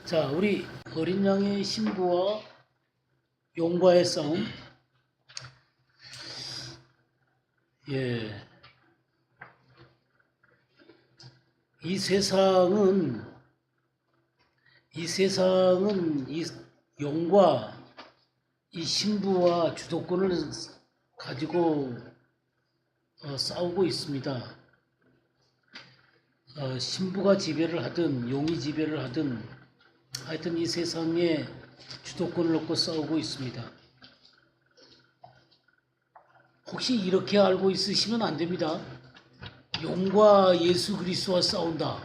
자, 우리 어린 양의 신부와 용과의 싸움. 예. 이 세상은 이 용과 이 신부와 주도권을 가지고 싸우고 있습니다. 신부가 지배를 하든 용이 지배를 하든 하여튼 이 세상에 주도권을 놓고 싸우고 있습니다. 혹시 이렇게 알고 있으시면 안 됩니다. 용과 예수 그리스도와 싸운다.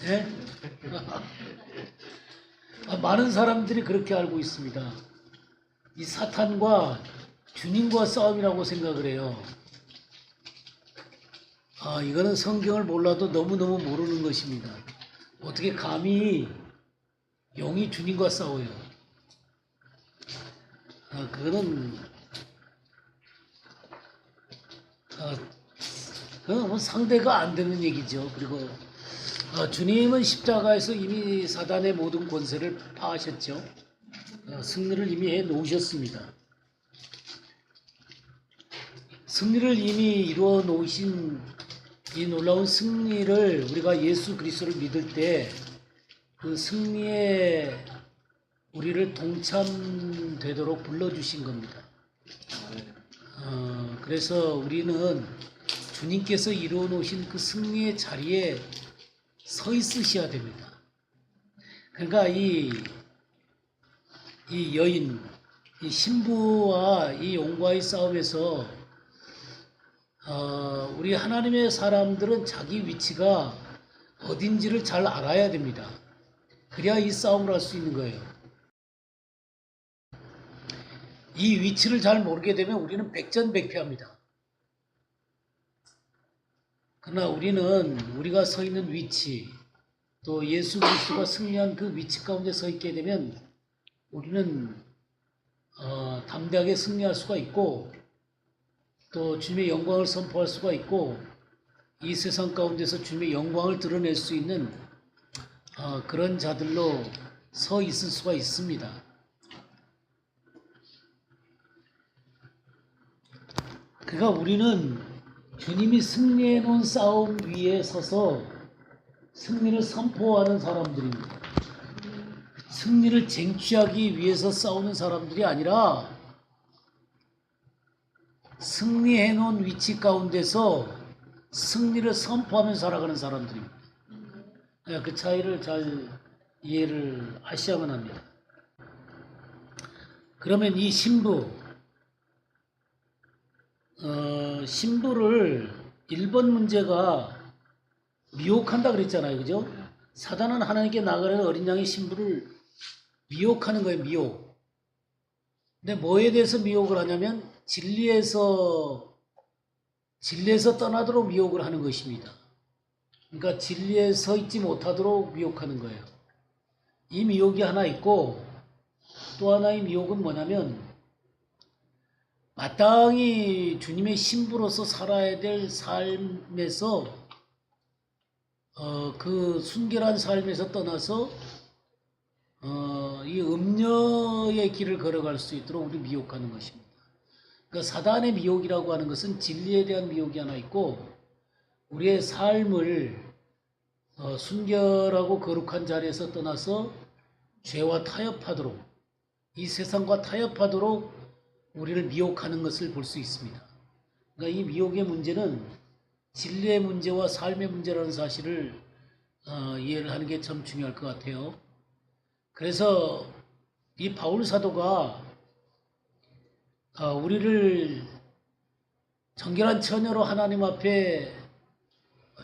예? 많은 사람들이 그렇게 알고 있습니다. 이 사탄과 주님과 싸움이라고 생각을 해요. 이거는 성경을 몰라도 너무너무 모르는 것입니다. 어떻게 감히 용이 주님과 싸워요? 그거는 뭐 상대가 안 되는 얘기죠. 그리고 주님은 십자가에서 이미 사단의 모든 권세를 파하셨죠. 승리를 이미 해 놓으셨습니다. 승리를 이미 이루어 놓으신 이 놀라운 승리를 우리가 예수 그리스도를 믿을 때 그 승리에 우리를 동참되도록 불러주신 겁니다. 그래서 우리는 주님께서 이루어 놓으신 그 승리의 자리에 서 있으셔야 됩니다. 그러니까 이 여인, 이 신부와 이 용과의 싸움에서 우리 하나님의 사람들은 자기 위치가 어딘지를 잘 알아야 됩니다. 그래야 이 싸움을 할 수 있는 거예요. 이 위치를 잘 모르게 되면 우리는 백전백패합니다. 그러나 우리가 서 있는 위치, 또 예수 그리스도가 승리한 그 위치 가운데 서 있게 되면 우리는 담대하게 승리할 수가 있고 또 주님의 영광을 선포할 수가 있고 이 세상 가운데서 주님의 영광을 드러낼 수 있는 그런 자들로 서 있을 수가 있습니다. 그러니까 우리는 주님이 승리해 놓은 싸움 위에 서서 승리를 선포하는 사람들입니다. 승리를 쟁취하기 위해서 싸우는 사람들이 아니라 승리해 놓은 위치 가운데서 승리를 선포하며 살아가는 사람들입니다. 그 차이를 잘 이해를 하셔야만 합니다. 그러면 이 신부를 1번 문제가 미혹한다 그랬잖아요. 그죠? 사단은 하나님께 나가려는 어린 양의 신부를 미혹하는 거예요. 미혹. 근데 뭐에 대해서 미혹을 하냐면 진리에서 떠나도록 미혹을 하는 것입니다. 그러니까 진리에 서 있지 못하도록 미혹하는 거예요. 이 미혹이 하나 있고 또 하나의 미혹은 뭐냐면 마땅히 주님의 신부로서 살아야 될 삶에서 그 순결한 삶에서 떠나서 이 음녀의 길을 걸어갈 수 있도록 우리 미혹하는 것입니다. 그러니까 사단의 미혹이라고 하는 것은 진리에 대한 미혹이 하나 있고 우리의 삶을 순결하고 거룩한 자리에서 떠나서 죄와 타협하도록 이 세상과 타협하도록 우리를 미혹하는 것을 볼 수 있습니다. 그러니까 이 미혹의 문제는 진리의 문제와 삶의 문제라는 사실을 이해를 하는 게 참 중요할 것 같아요. 그래서 이 바울 사도가 우리를 정결한 처녀로 하나님 앞에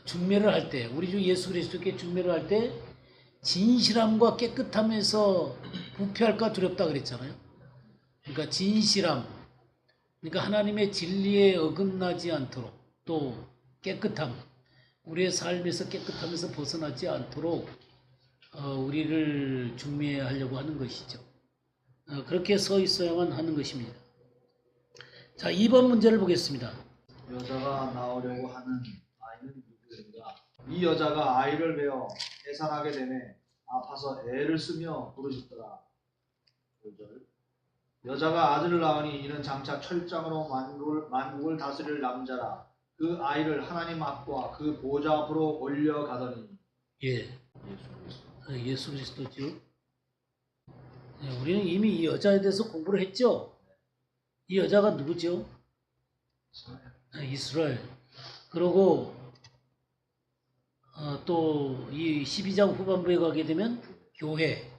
중매를 할 때, 우리 주 예수 그리스도께 중매를 할 때 진실함과 깨끗함에서 부패할까 두렵다 그랬잖아요. 그러니까 진실함, 그러니까 하나님의 진리에 어긋나지 않도록 또 깨끗함, 우리의 삶에서 깨끗함에서 벗어나지 않도록 우리를 중매하려고 하는 것이죠. 그렇게 서 있어야만 하는 것입니다. 자, 2번 문제를 보겠습니다. 여자가 낳으려고 하는 아이는 누구인가? 이 여자가 아이를 베어 해산하게 되매 아파서 애를 쓰며 부르짖더라. 5절. 여자가 아들을 낳으니 이는 장차 철장으로 만국을 다스릴 남자라. 그 아이를 하나님 앞과 그 보좌 앞으로 올려가더니. 예, 예수 그리스도죠. 예, 우리는 이미 이 여자에 대해서 공부를 했죠. 이 여자가 누구죠? 이스라엘. 그리고 또 이 12장 후반부에 가게 되면 교회.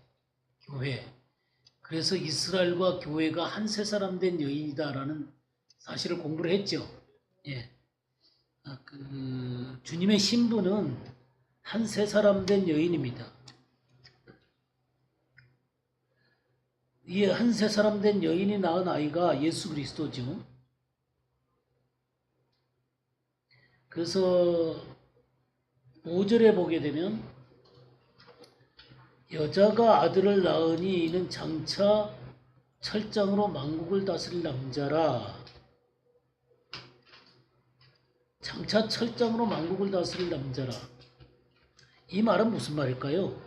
그래서 이스라엘과 교회가 한 세 사람 된 여인이다라는 사실을 공부를 했죠. 예. 주님의 신부는 한 세 사람 된 여인입니다. 이 한 세 사람 된 여인이 낳은 아이가 예수 그리스도죠. 그래서 5절에 보게 되면 여자가 아들을 낳으니 이는 장차 철장으로 만국을 다스릴 남자라. 장차 철장으로 만국을 다스릴 남자라. 이 말은 무슨 말일까요?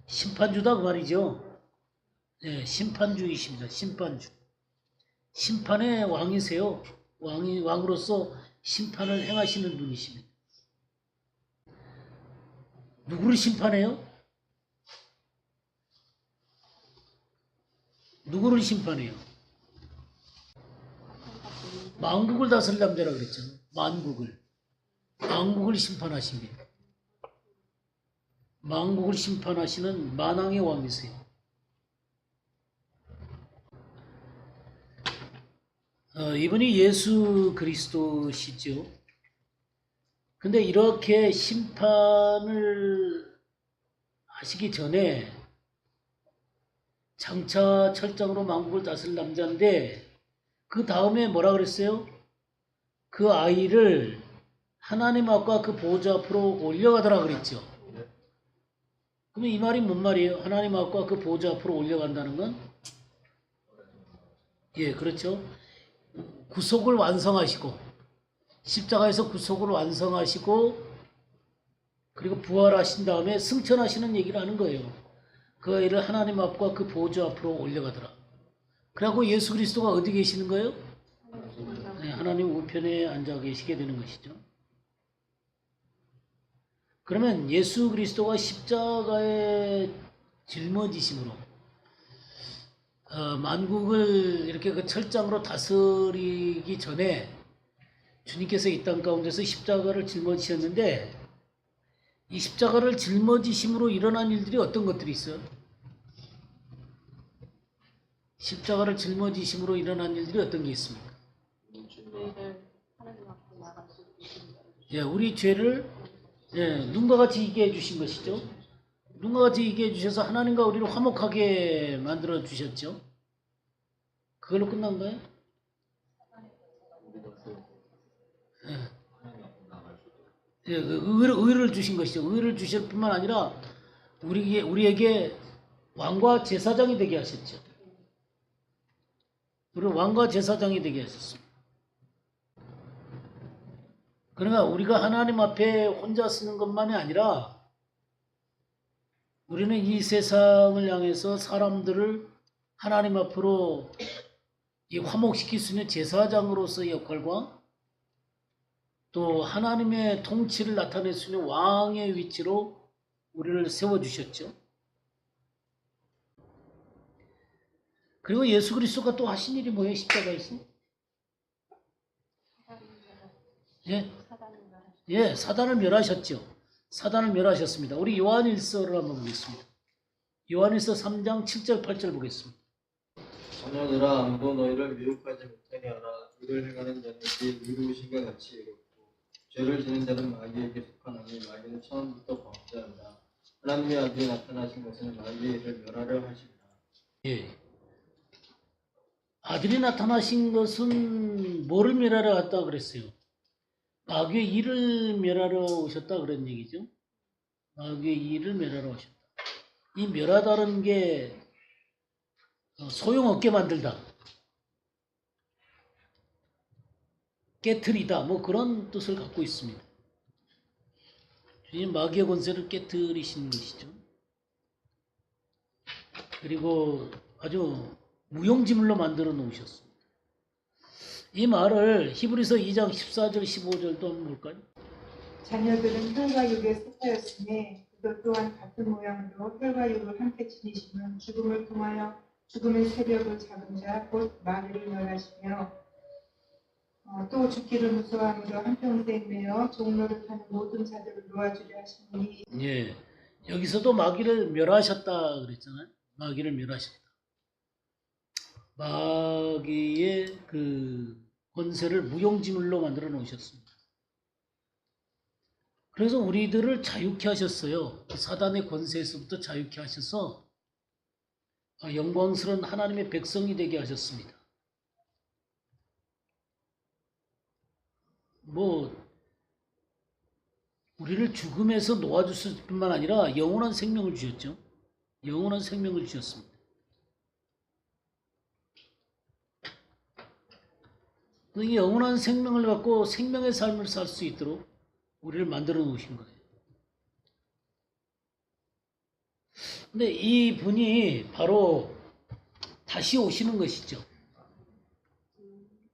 심판주다 그 말이죠. 네, 심판주이십니다. 심판주. 심판의 왕이세요. 왕으로서 심판을 행하시는 분이십니다. 누구를 심판해요? 누구를 심판해요? 만국을 다스릴 남자라 그랬잖아요. 만국을 심판하십니다. 만국을 심판하시는 만왕의 왕이세요. 이분이 예수 그리스도시죠. 근데 이렇게 심판을 하시기 전에 장차 철장으로 만국을 다스릴 남자인데 그 다음에 뭐라 그랬어요? 그 아이를 하나님 앞과 그 보좌 앞으로 올려가더라 그랬죠. 그럼 이 말이 뭔 말이에요? 하나님 앞과 그 보좌 앞으로 올려간다는 건? 예, 그렇죠. 구속을 완성하시고 십자가에서 구속을 완성하시고 그리고 부활하신 다음에 승천하시는 얘기를 하는 거예요. 그 아이를 하나님 앞과 그 보좌 앞으로 올려가더라. 그리고 예수 그리스도가 어디 계시는 거예요? 네, 하나님 우편에 앉아 계시게 되는 것이죠. 그러면 예수 그리스도가 십자가에 짊어지심으로 만국을 이렇게 그 철장으로 다스리기 전에 주님께서 이 땅 가운데서 십자가를 짊어지셨는데 이 십자가를 짊어지심으로 일어난 일들이 어떤 것들이 있어요? 십자가를 짊어지심으로 일어난 일들이 어떤 게 있습니까? 예, 우리 죄를 눈과 같이 이게 해주신 것이죠. 눈과 같이 이게 해주셔서 하나님과 우리를 화목하게 만들어 주셨죠. 그걸로 끝난가요? 예, 의를 주신 것이죠. 의를 주실 뿐만 아니라 우리에게 왕과 제사장이 되게 하셨죠. 우리 왕과 제사장이 되게 하셨습니다. 그러니까 우리가 하나님 앞에 혼자 쓰는 것만이 아니라 우리는 이 세상을 향해서 사람들을 하나님 앞으로 화목시킬 수 있는 제사장으로서의 역할과 또 하나님의 통치를 나타낼 수 있는 왕의 위치로 우리를 세워주셨죠. 그리고 예수 그리스도가 또 하신 일이 뭐예요? 십자가에서? 예, 사단을 멸하셨죠. 사단을 멸하셨습니다. 우리 요한일서를 한번 보겠습니다. 요한일서 3장 7절 8절 보겠습니다. 자녀들아 아무도 너희를 미혹하지 못하게 하라. 의를 행하는 자는 그 의로우신 것 같이 이롭고 죄를 지는 자는 마귀에게 속하나니 마귀는 처음부터 범죄한다. 하나님의 아들이 나타나신 것은 마귀의 일을 멸하려 하십니다. 예. 아들이 나타나신 것은 뭐를 멸하러 왔다 그랬어요? 마귀의 일을 멸하러 오셨다 그런 얘기죠. 마귀의 일을 멸하러 오셨다. 이 멸하다는 게 소용없게 만들다, 깨트리다, 뭐 그런 뜻을 갖고 있습니다. 이 마귀의 권세를 깨뜨리신 것이죠. 그리고 아주 무용지물로 만들어 놓으셨습니다. 이 말을 히브리서 2장 14절 15절도 한번 볼까요? 자녀들은 혈과 육에 속하였으니 그것 또한 같은 모양으로 혈과 육을 함께 지니시면 죽음을 통하여 죽음의 세력을 잡은 자 곧 마귀를 멸하시며 또 죽기를 무서워함으로 한평생 매어 종로를 타는 모든 자들을 놓아주려 하시니 예, 여기서도 마귀를 멸하셨다 그랬잖아요. 마귀를 멸하셨다. 마귀의 그 권세를 무용지물로 만들어 놓으셨습니다. 그래서 우리들을 자유케 하셨어요. 사단의 권세에서부터 자유케 하셔서 영광스러운 하나님의 백성이 되게 하셨습니다. 우리를 죽음에서 놓아주실 뿐만 아니라 영원한 생명을 주셨죠. 영원한 생명을 주셨습니다. 이 영원한 생명을 갖고 생명의 삶을 살 수 있도록 우리를 만들어 놓으신 거예요. 근데 이 분이 바로 다시 오시는 것이죠.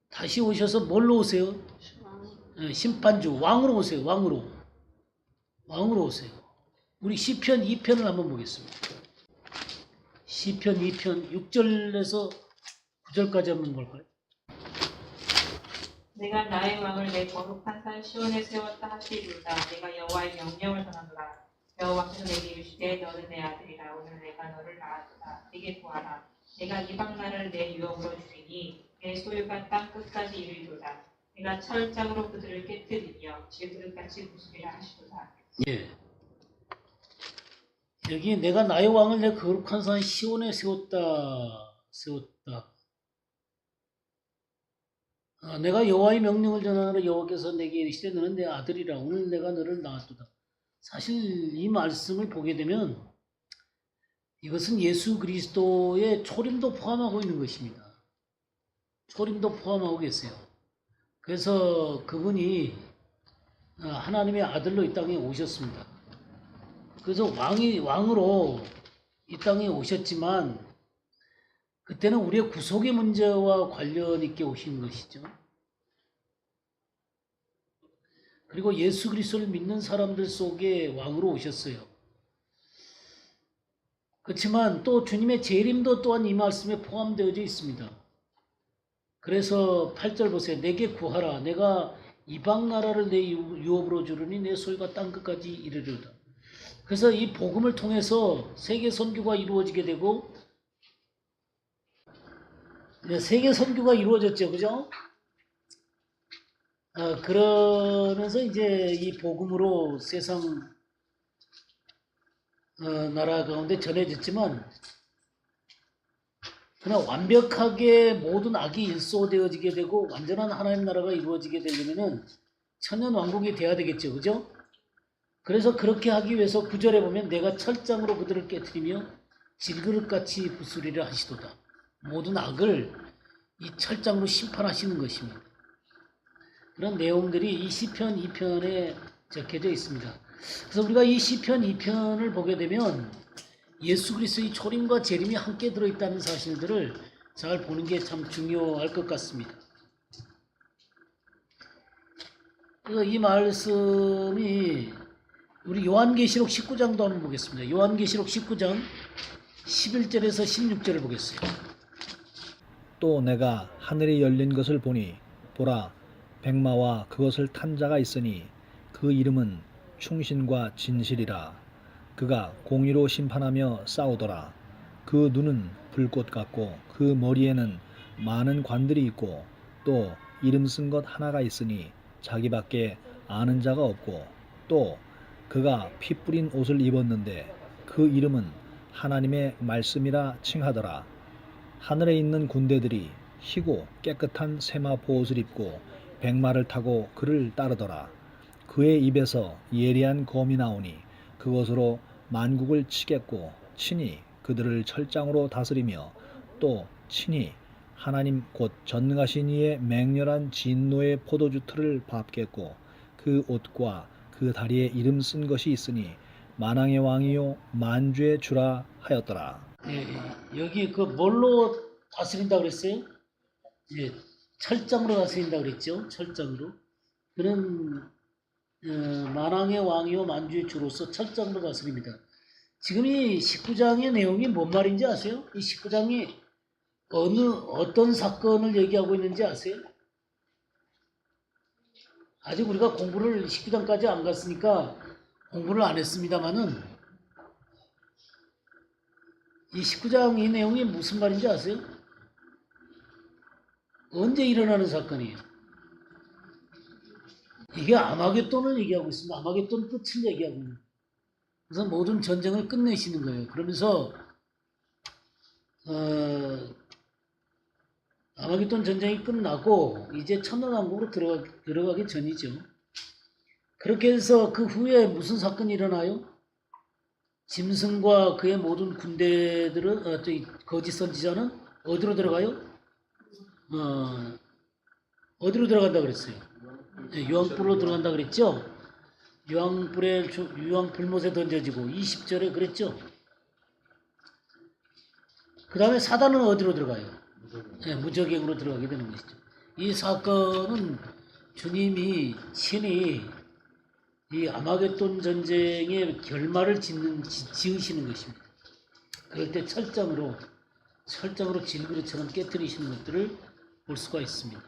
다시 오셔서 뭘로 오세요? 심판주, 왕으로 오세요. 왕으로 오세요. 우리 시편 2편을 한번 보겠습니다. 시편 2편 6절에서 9절까지 한번 볼까요? 내가 나의 왕을 내 거룩한 산 시온에 세웠다 하시리로다. 내가 여호와의 명령을 전하노라. 여호와께서 내게 이르시되 너는 내 아들이라. 오늘 내가 너를 낳았다. 내게 구하라. 내가 이방 나라를 내 유업으로 주리니 내 소유가 땅 끝까지 이르리로다. 내가 철장으로 그들을 깨뜨리며 질그릇같이 부수리라 하시도다. 예. 여기 내가 나의 왕을 내 거룩한 산 시온에 세웠다. 내가 여호와의 명령을 전하노라. 여호와께서 내게 이르시되 너는 내 아들이라. 오늘 내가 너를 낳았도다. 사실 이 말씀을 보게 되면 이것은 예수 그리스도의 초림도 포함하고 있는 것입니다. 초림도 포함하고 계세요. 그래서 그분이 하나님의 아들로 이 땅에 오셨습니다. 그래서 왕으로 이 땅에 오셨지만 그때는 우리의 구속의 문제와 관련 있게 오신 것이죠. 그리고 예수 그리스도를 믿는 사람들 속에 왕으로 오셨어요. 그렇지만 또 주님의 재림도 또한 이 말씀에 포함되어져 있습니다. 그래서 8절 보세요. 내게 구하라. 내가 이방 나라를 내 유업으로 주르니 내 소유가 땅 끝까지 이르리로다. 그래서 이 복음을 통해서 세계 선교가 이루어지게 되고 세계 선교가 이루어졌죠. 그죠? 그러면서 이제 이 복음으로 세상 나라 가운데 전해졌지만 그러나 완벽하게 모든 악이 일소되어지게 되고 완전한 하나님 나라가 이루어지게 되려면은 천년 왕국이 돼야 되겠죠. 그죠? 그래서 그렇게 하기 위해서 9절에 보면 내가 철장으로 그들을 깨뜨리며 질그릇같이 부수리라 하시도다. 모든 악을 이 철장으로 심판하시는 것입니다. 그런 내용들이 이 시편 2편에 적혀져 있습니다. 그래서 우리가 이 시편 2편을 보게 되면 예수 그리스도의 초림과 재림이 함께 들어있다는 사실들을 잘 보는 게 참 중요할 것 같습니다. 그래서 이 말씀이 우리 요한계시록 19장도 한번 보겠습니다. 요한계시록 19장 11절에서 16절을 보겠습니다. 또 내가 하늘이 열린 것을 보니 보라 백마와 그것을 탄 자가 있으니 그 이름은 충신과 진실이라. 그가 공의로 심판하며 싸우더라. 그 눈은 불꽃 같고 그 머리에는 많은 관들이 있고 또 이름 쓴 것 하나가 있으니 자기밖에 아는 자가 없고 또 그가 피 뿌린 옷을 입었는데 그 이름은 하나님의 말씀이라 칭하더라. 하늘에 있는 군대들이 희고 깨끗한 세마 보옷을 입고 백마를 타고 그를 따르더라. 그의 입에서 예리한 검이 나오니 그것으로 만국을 치겠고 친히 그들을 철장으로 다스리며 또 친히 하나님 곧 전능하신 이의 맹렬한 진노의 포도주 틀을 밟겠고 그 옷과 그 그 다리에 이름 쓴 것이 있으니 만왕의 왕이요 만주의 주라 하였더라. 여기 그 뭘로 다스린다 그랬어요? 예, 철장으로 다스린다 그랬죠. 철장으로. 그는 만왕의 왕이요 만주의 주로서 철장으로 다스립니다. 지금 이 19장의 내용이 뭔 말인지 아세요? 이 19장이 어떤 사건을 얘기하고 있는지 아세요? 아직 우리가 공부를 19장까지 안 갔으니까 공부를 안 했습니다만은 이 19장 이 내용이 무슨 말인지 아세요? 언제 일어나는 사건이에요? 이게 아마겟돈을 얘기하고 있습니다. 아마겟돈 끝을 얘기하고 있는 거예요. 그래서 모든 전쟁을 끝내시는 거예요. 그러면서 아마겟돈 전쟁이 끝나고 이제 천년왕국으로 들어가기 전이죠. 그렇게 해서 그 후에 무슨 사건이 일어나요? 짐승과 그의 모든 군대들은 거짓 선지자는 어디로 들어가요? 어디로 들어간다 그랬어요? 네, 유황불로 들어간다 그랬죠? 유황불못에 던져지고 20절에 그랬죠? 그 다음에 사단은 어디로 들어가요? 네, 무저갱으로 들어가게 되는 것이죠. 이 사건은 주님이 친히 이 아마겟돈 전쟁의 결말을 지으시는 것입니다. 그럴 때 철장으로 질그릇처럼 깨뜨리시는 것들을 볼 수가 있습니다.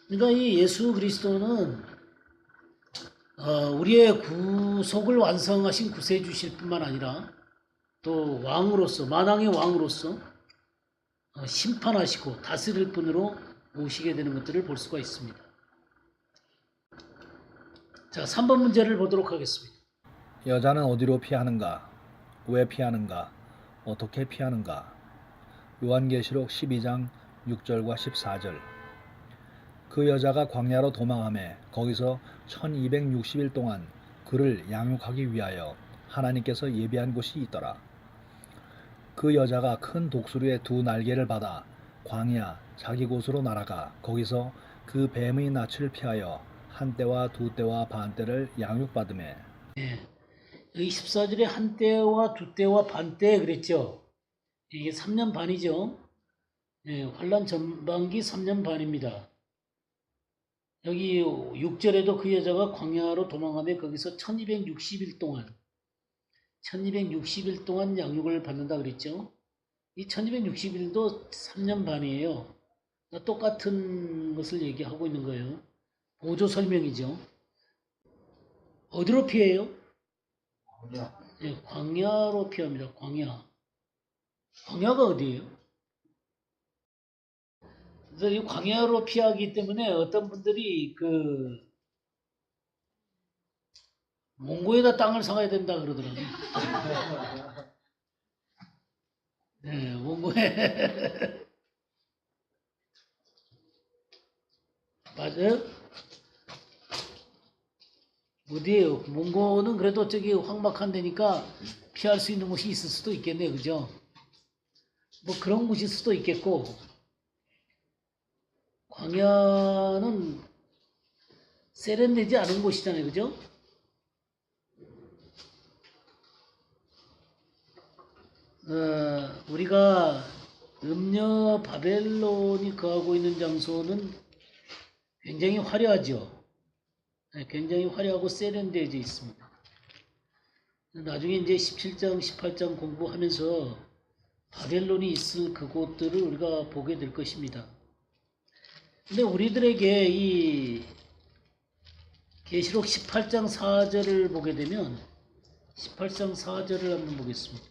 그러니까 이 예수 그리스도는 우리의 구속을 완성하신 구세주실 뿐만 아니라 또 왕으로서 만왕의 왕으로서 심판하시고 다스릴 분으로 오시게 되는 것들을 볼 수가 있습니다. 자, 3번 문제를 보도록 하겠습니다. 여자는 어디로 피하는가? 왜 피하는가? 어떻게 피하는가? 요한계시록 12장 6절과 14절. 그 여자가 광야로 도망하매 거기서 1260일 동안 그를 양육하기 위하여 하나님께서 예비한 곳이 있더라. 그 여자가 큰 독수리의 두 날개를 받아 광야 자기 곳으로 날아가 거기서 그 뱀의 낯을 피하여 한 때와 두 때와 반 때를 양육받으매. 여기 14절에 한 때와 두 때와 반 때 그랬죠. 이게 3년 반이죠. 환란 전반기 3년 반입니다. 여기 6절에도 그 여자가 광야로 도망가며 거기서 1260일 동안 양육을 받는다 그랬죠. 이 1260일도 3년 반이에요. 똑같은 것을 얘기하고 있는 거예요. 보조 설명이죠. 어디로 피해요? 광야로 피합니다. 광야가 어디예요? 그래서 이 광야로 피하기 때문에 어떤 분들이 몽고에다 땅을 사가야 된다 그러더라고요. 네, 몽고에 맞아요? 어디에요? 몽고는 그래도 저기 황박한 데니까 피할 수 있는 곳이 있을 수도 있겠네요. 그죠? 뭐 그런 곳일 수도 있겠고, 광야는 세련되지 않은 곳이잖아요. 그죠? 우리가 음녀 바벨론이 거하고 있는 장소는 굉장히 화려하죠. 굉장히 화려하고 세련되어져 있습니다. 나중에 이제 17장, 18장 공부하면서 바벨론이 있을 그곳들을 우리가 보게 될 것입니다. 근데 우리들에게 이 계시록 18장 4절을 보게 되면 18장 4절을 한번 보겠습니다.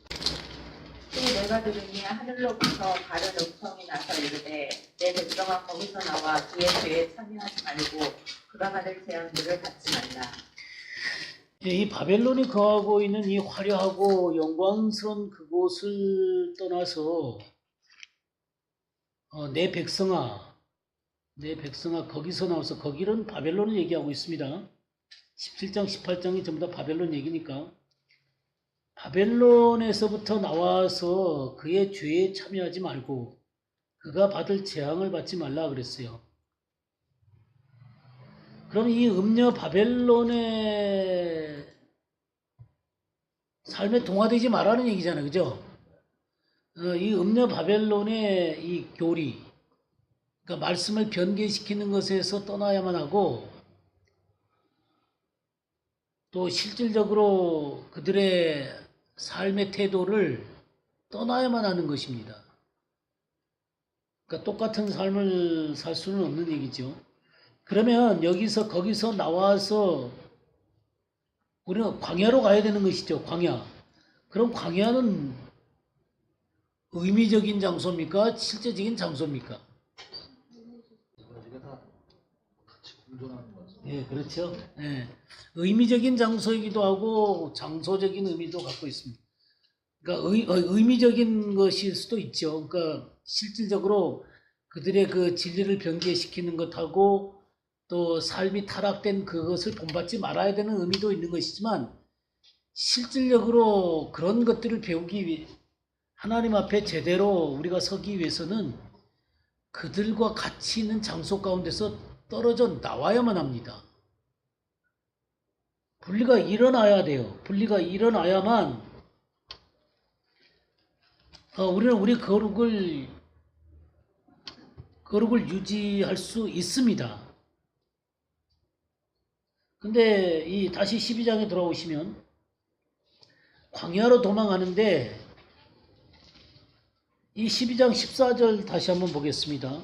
또 내가 들으니 하늘로부터 다른 음성이 나서 이르되 내 백성아 거기서 나와 그의 죄에 참여하지 말고 그가 받을 재앙들을 받지 말라. 이 바벨론이 거하고 있는 이 화려하고 영광스러운 그곳을 떠나서 내 백성아 거기서 나와서 거기는 바벨론을 얘기하고 있습니다. 17장 18장이 전부 다 바벨론 얘기니까 바벨론에서부터 나와서 그의 죄에 참여하지 말고 그가 받을 재앙을 받지 말라 그랬어요. 그럼 이 음녀 바벨론의 삶에 동화되지 말라는 얘기잖아요. 그죠? 이 음녀 바벨론의 이 교리, 그러니까 말씀을 변개시키는 것에서 떠나야만 하고 또 실질적으로 그들의 삶의 태도를 떠나야만 하는 것입니다. 그러니까 똑같은 삶을 살 수는 없는 얘기죠. 그러면 여기서 거기서 나와서 우리는 광야로 가야 되는 것이죠. 광야. 그럼 광야는 의미적인 장소입니까? 실제적인 장소입니까? 이게 다 같이 공존하는 거죠. 예, 그렇죠. 예. 의미적인 장소이기도 하고 장소적인 의미도 갖고 있습니다. 그러니까 의미적인 것일 수도 있죠. 그러니까 실질적으로 그들의 그 진리를 변개시키는 것하고 또 삶이 타락된 그것을 본받지 말아야 되는 의미도 있는 것이지만 실질적으로 그런 것들을 배우기 위해 하나님 앞에 제대로 우리가 서기 위해서는 그들과 같이 있는 장소 가운데서 떨어져 나와야만 합니다. 분리가 일어나야 돼요. 분리가 일어나야만 우리는 우리 거룩을 유지할 수 있습니다. 근데 이 다시 12장에 돌아오시면 광야로 도망하는데 이 12장 14절 다시 한번 보겠습니다.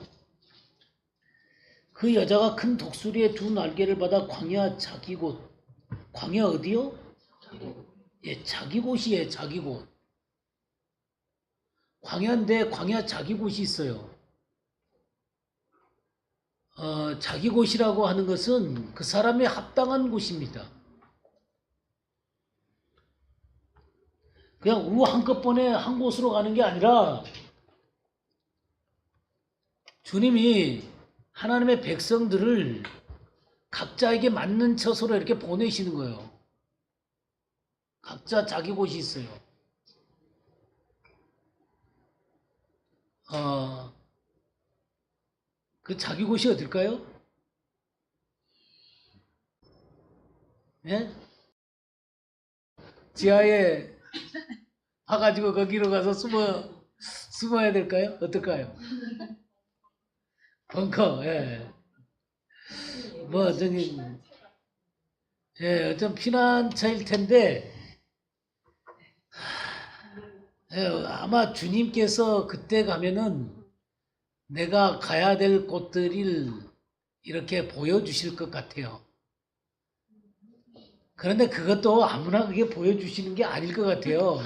그 여자가 큰 독수리의 두 날개를 받아 광야 자기 곳. 광야 어디요? 예, 자기 곳이에요. 자기 곳. 광야인데 광야 자기 곳이 있어요. 자기 곳이라고 하는 것은 그 사람의 합당한 곳입니다. 그냥 한꺼번에 한 곳으로 가는 게 아니라 주님이 하나님의 백성들을 각자에게 맞는 처소로 이렇게 보내시는 거예요. 각자 자기 곳이 있어요. 그 자기 곳이 어딜까요? 예? 지하에 파가지고 거기로 가서 숨어야 될까요? 어떨까요? 벙커, 예. 어떤 피난처일 텐데, 아마 주님께서 그때 가면은 내가 가야 될 곳들을 이렇게 보여주실 것 같아요. 그런데 그것도 아무나 그게 보여주시는 게 아닐 것 같아요.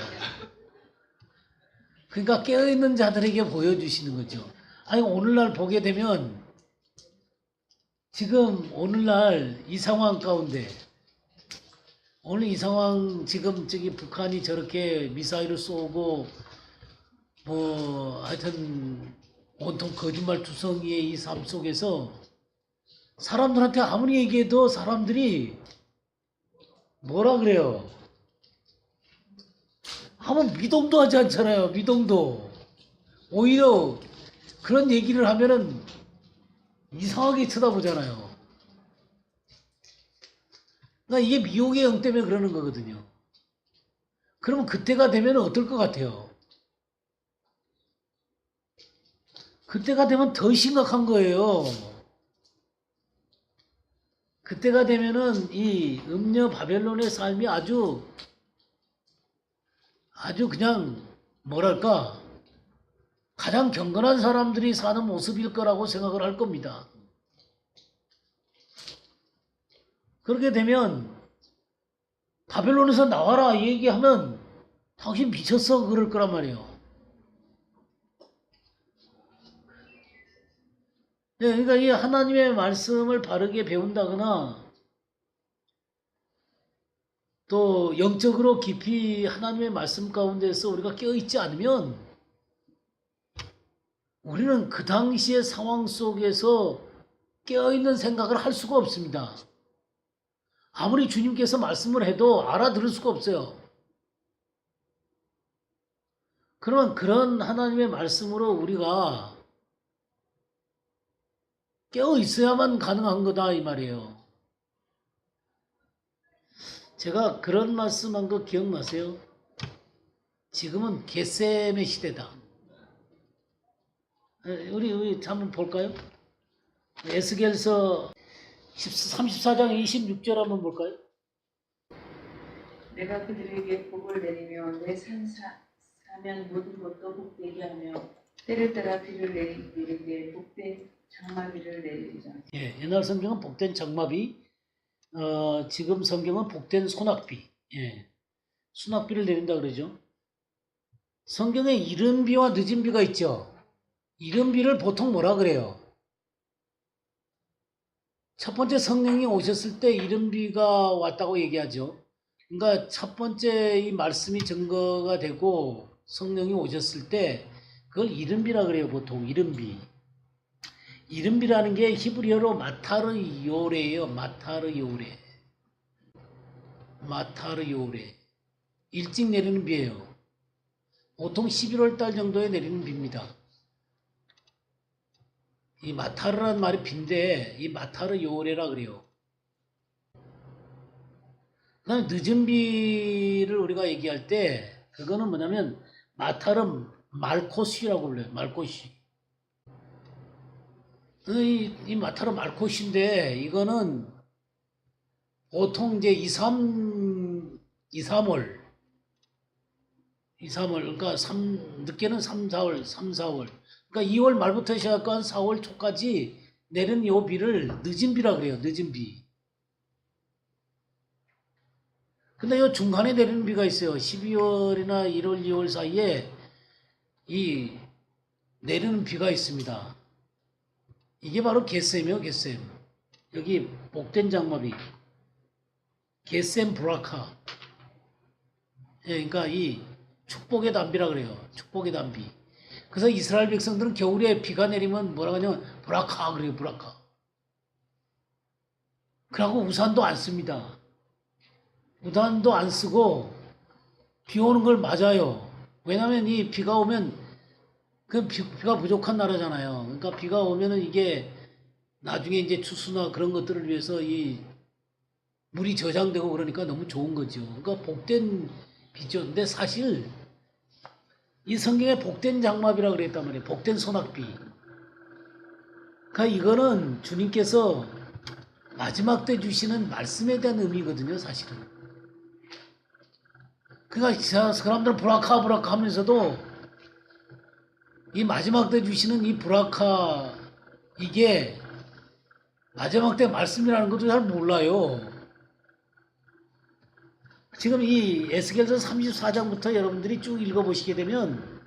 그러니까 깨어있는 자들에게 보여주시는 거죠. 아니, 오늘날 보게 되면 지금 오늘날 이 상황 가운데 오늘 이 상황 지금 저기 북한이 저렇게 미사일을 쏘고 하여튼 온통 거짓말 투성이의 이 삶 속에서 사람들한테 아무리 얘기해도 사람들이 뭐라 그래요? 한번 미동도 하지 않잖아요. 미동도. 오히려 그런 얘기를 하면은 이상하게 쳐다보잖아요. 그러니까 이게 미혹의 영 때문에 그러는 거거든요. 그러면 그때가 되면 어떨 것 같아요? 그때가 되면 더 심각한 거예요. 그때가 되면은 이 음녀 바벨론의 삶이 아주 그냥 뭐랄까 가장 경건한 사람들이 사는 모습일 거라고 생각을 할 겁니다. 그렇게 되면 바벨론에서 나와라 얘기하면 당신 미쳤어 그럴 거란 말이에요. 네, 그러니까 이 하나님의 말씀을 바르게 배운다거나 또 영적으로 깊이 하나님의 말씀 가운데서 우리가 깨어있지 않으면 우리는 그 당시의 상황 속에서 깨어있는 생각을 할 수가 없습니다. 아무리 주님께서 말씀을 해도 알아들을 수가 없어요. 그러면 그런 하나님의 말씀으로 우리가 깨어 있어야만 가능한 거다 이 말이에요. 제가 그런 말씀한 거 기억나세요? 지금은 겟셈의 시대다. 우리 한번 볼까요? 에스겔서 34장 26절 한번 볼까요? 내가 그들에게 복을 내리며 내 사면 모든 것도 복되게 하며 때를 따라 비를 내리되 복된 장마비를 내리리라. 예, 옛날 성경은 복된 장마비, 지금 성경은 복된 소낙비, 예, 수낙비를 내린다 그러죠. 성경에 이른 비와 늦은 비가 있죠. 이른 비를 보통 뭐라 그래요? 첫 번째 성령이 오셨을 때 이른 비가 왔다고 얘기하죠. 그러니까 첫 번째 이 말씀이 증거가 되고 성령이 오셨을 때 그걸 이른 비라 그래요. 보통 이른 비. 이른 비라는 게 히브리어로 마타르 요레예요. 마타르 요레. 마타르 요레. 일찍 내리는 비예요. 보통 11월 달 정도에 내리는 비입니다. 이 마타르라는 말이 빈데 이 마타르 요레라 그래요. 그다음에 늦은 비를 우리가 얘기할 때 그거는 뭐냐면 마타르 말코시라고 불러요. 말코시. 이 마타르 말코시인데 이거는 보통 이제 2, 3월 그러니까 늦게는 3, 4월 그러니까 2월 말부터 시작한 4월 초까지 내리는 요 비를 늦은 비라 그래요. 늦은 비. 근데 요 중간에 내리는 비가 있어요. 12월이나 1월, 2월 사이에 이 내리는 비가 있습니다. 이게 바로 겟셈이에요. 겟셈. 여기 복된 장마비. 겟셈 브라카. 예, 그러니까 이 축복의 단비라 그래요. 축복의 단비. 그래서 이스라엘 백성들은 겨울에 비가 내리면 뭐라고 하냐면 브라카 그래요. 브라카. 그러고 우산도 안 씁니다. 우산도 안 쓰고 비 오는 걸 맞아요. 왜냐하면 이 비가 오면 그 비가 부족한 나라잖아요. 그러니까 비가 오면은 이게 나중에 이제 추수나 그런 것들을 위해서 이 물이 저장되고 그러니까 너무 좋은 거죠. 그러니까 복된 비죠. 근데 사실 이 성경에 복된 장마비라 그랬단 말이에요. 복된 소낙비. 그러니까 이거는 주님께서 마지막 때 주시는 말씀에 대한 의미거든요. 사실은. 그러니까 사람들은 브라카 하면서도 이 마지막 때 주시는 이 브라카 이게 마지막 때 말씀이라는 것도 잘 몰라요. 지금 이 에스겔서 34장부터 여러분들이 쭉 읽어보시게 되면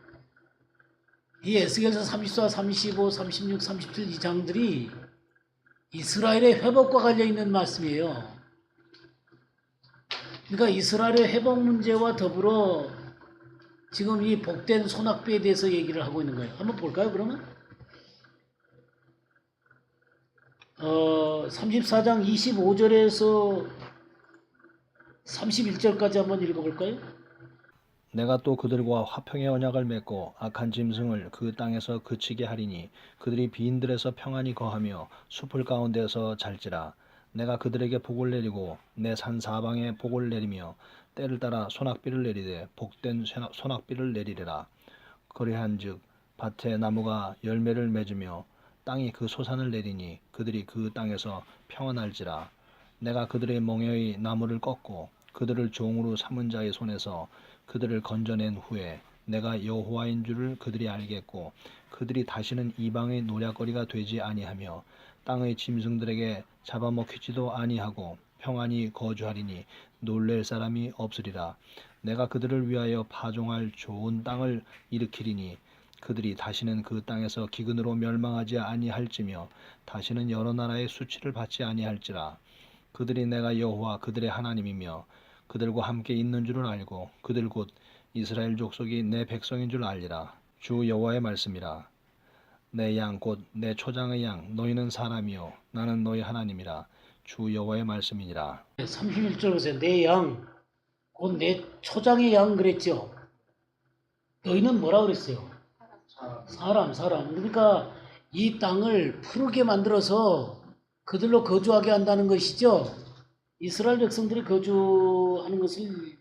이 에스겔서 34, 35, 36, 37 이 장들이 이스라엘의 회복과 관련있는 말씀이에요. 그러니까 이스라엘의 회복 문제와 더불어 지금 이 복된 소낙비에 대해서 얘기를 하고 있는 거예요. 한번 볼까요, 그러면? 34장 25절에서 31절까지 한번 읽어볼까요? 내가 또 그들과 화평의 언약을 맺고 악한 짐승을 그 땅에서 그치게 하리니 그들이 비인들에서 평안히 거하며 숲을 가운데서 잘지라. 내가 그들에게 복을 내리고 내 산 사방에 복을 내리며 때를 따라 소낙비를 내리되 복된 소낙비를 내리리라. 그리한즉 밭에 나무가 열매를 맺으며 땅이 그 소산을 내리니 그들이 그 땅에서 평안할지라. 내가 그들의 멍에의 나무를 꺾고 그들을 종으로 삼은 자의 손에서 그들을 건져낸 후에 내가 여호와인 줄을 그들이 알겠고 그들이 다시는 이방의 노략거리가 되지 아니하며 땅의 짐승들에게 잡아먹히지도 아니하고 평안히 거주하리니 놀랄 사람이 없으리라. 내가 그들을 위하여 파종할 좋은 땅을 일으키리니 그들이 다시는 그 땅에서 기근으로 멸망하지 아니할지며 다시는 여러 나라의 수치를 받지 아니할지라. 그들이 내가 여호와 그들의 하나님이며 그들과 함께 있는 줄을 알고 그들 곧 이스라엘 족속이 내 백성인 줄 알리라. 주 여호와의 말씀이라. 내 양 곧 내 초장의 양 너희는 사람이요 나는 너희 하나님이라. 주 여호와의 말씀이니라. 31절 보세요. 내 양, 곧 내 초장의 양 그랬죠. 너희는 뭐라 그랬어요? 사람. 그러니까 이 땅을 푸르게 만들어서 그들로 거주하게 한다는 것이죠. 이스라엘 백성들이 거주하는 것을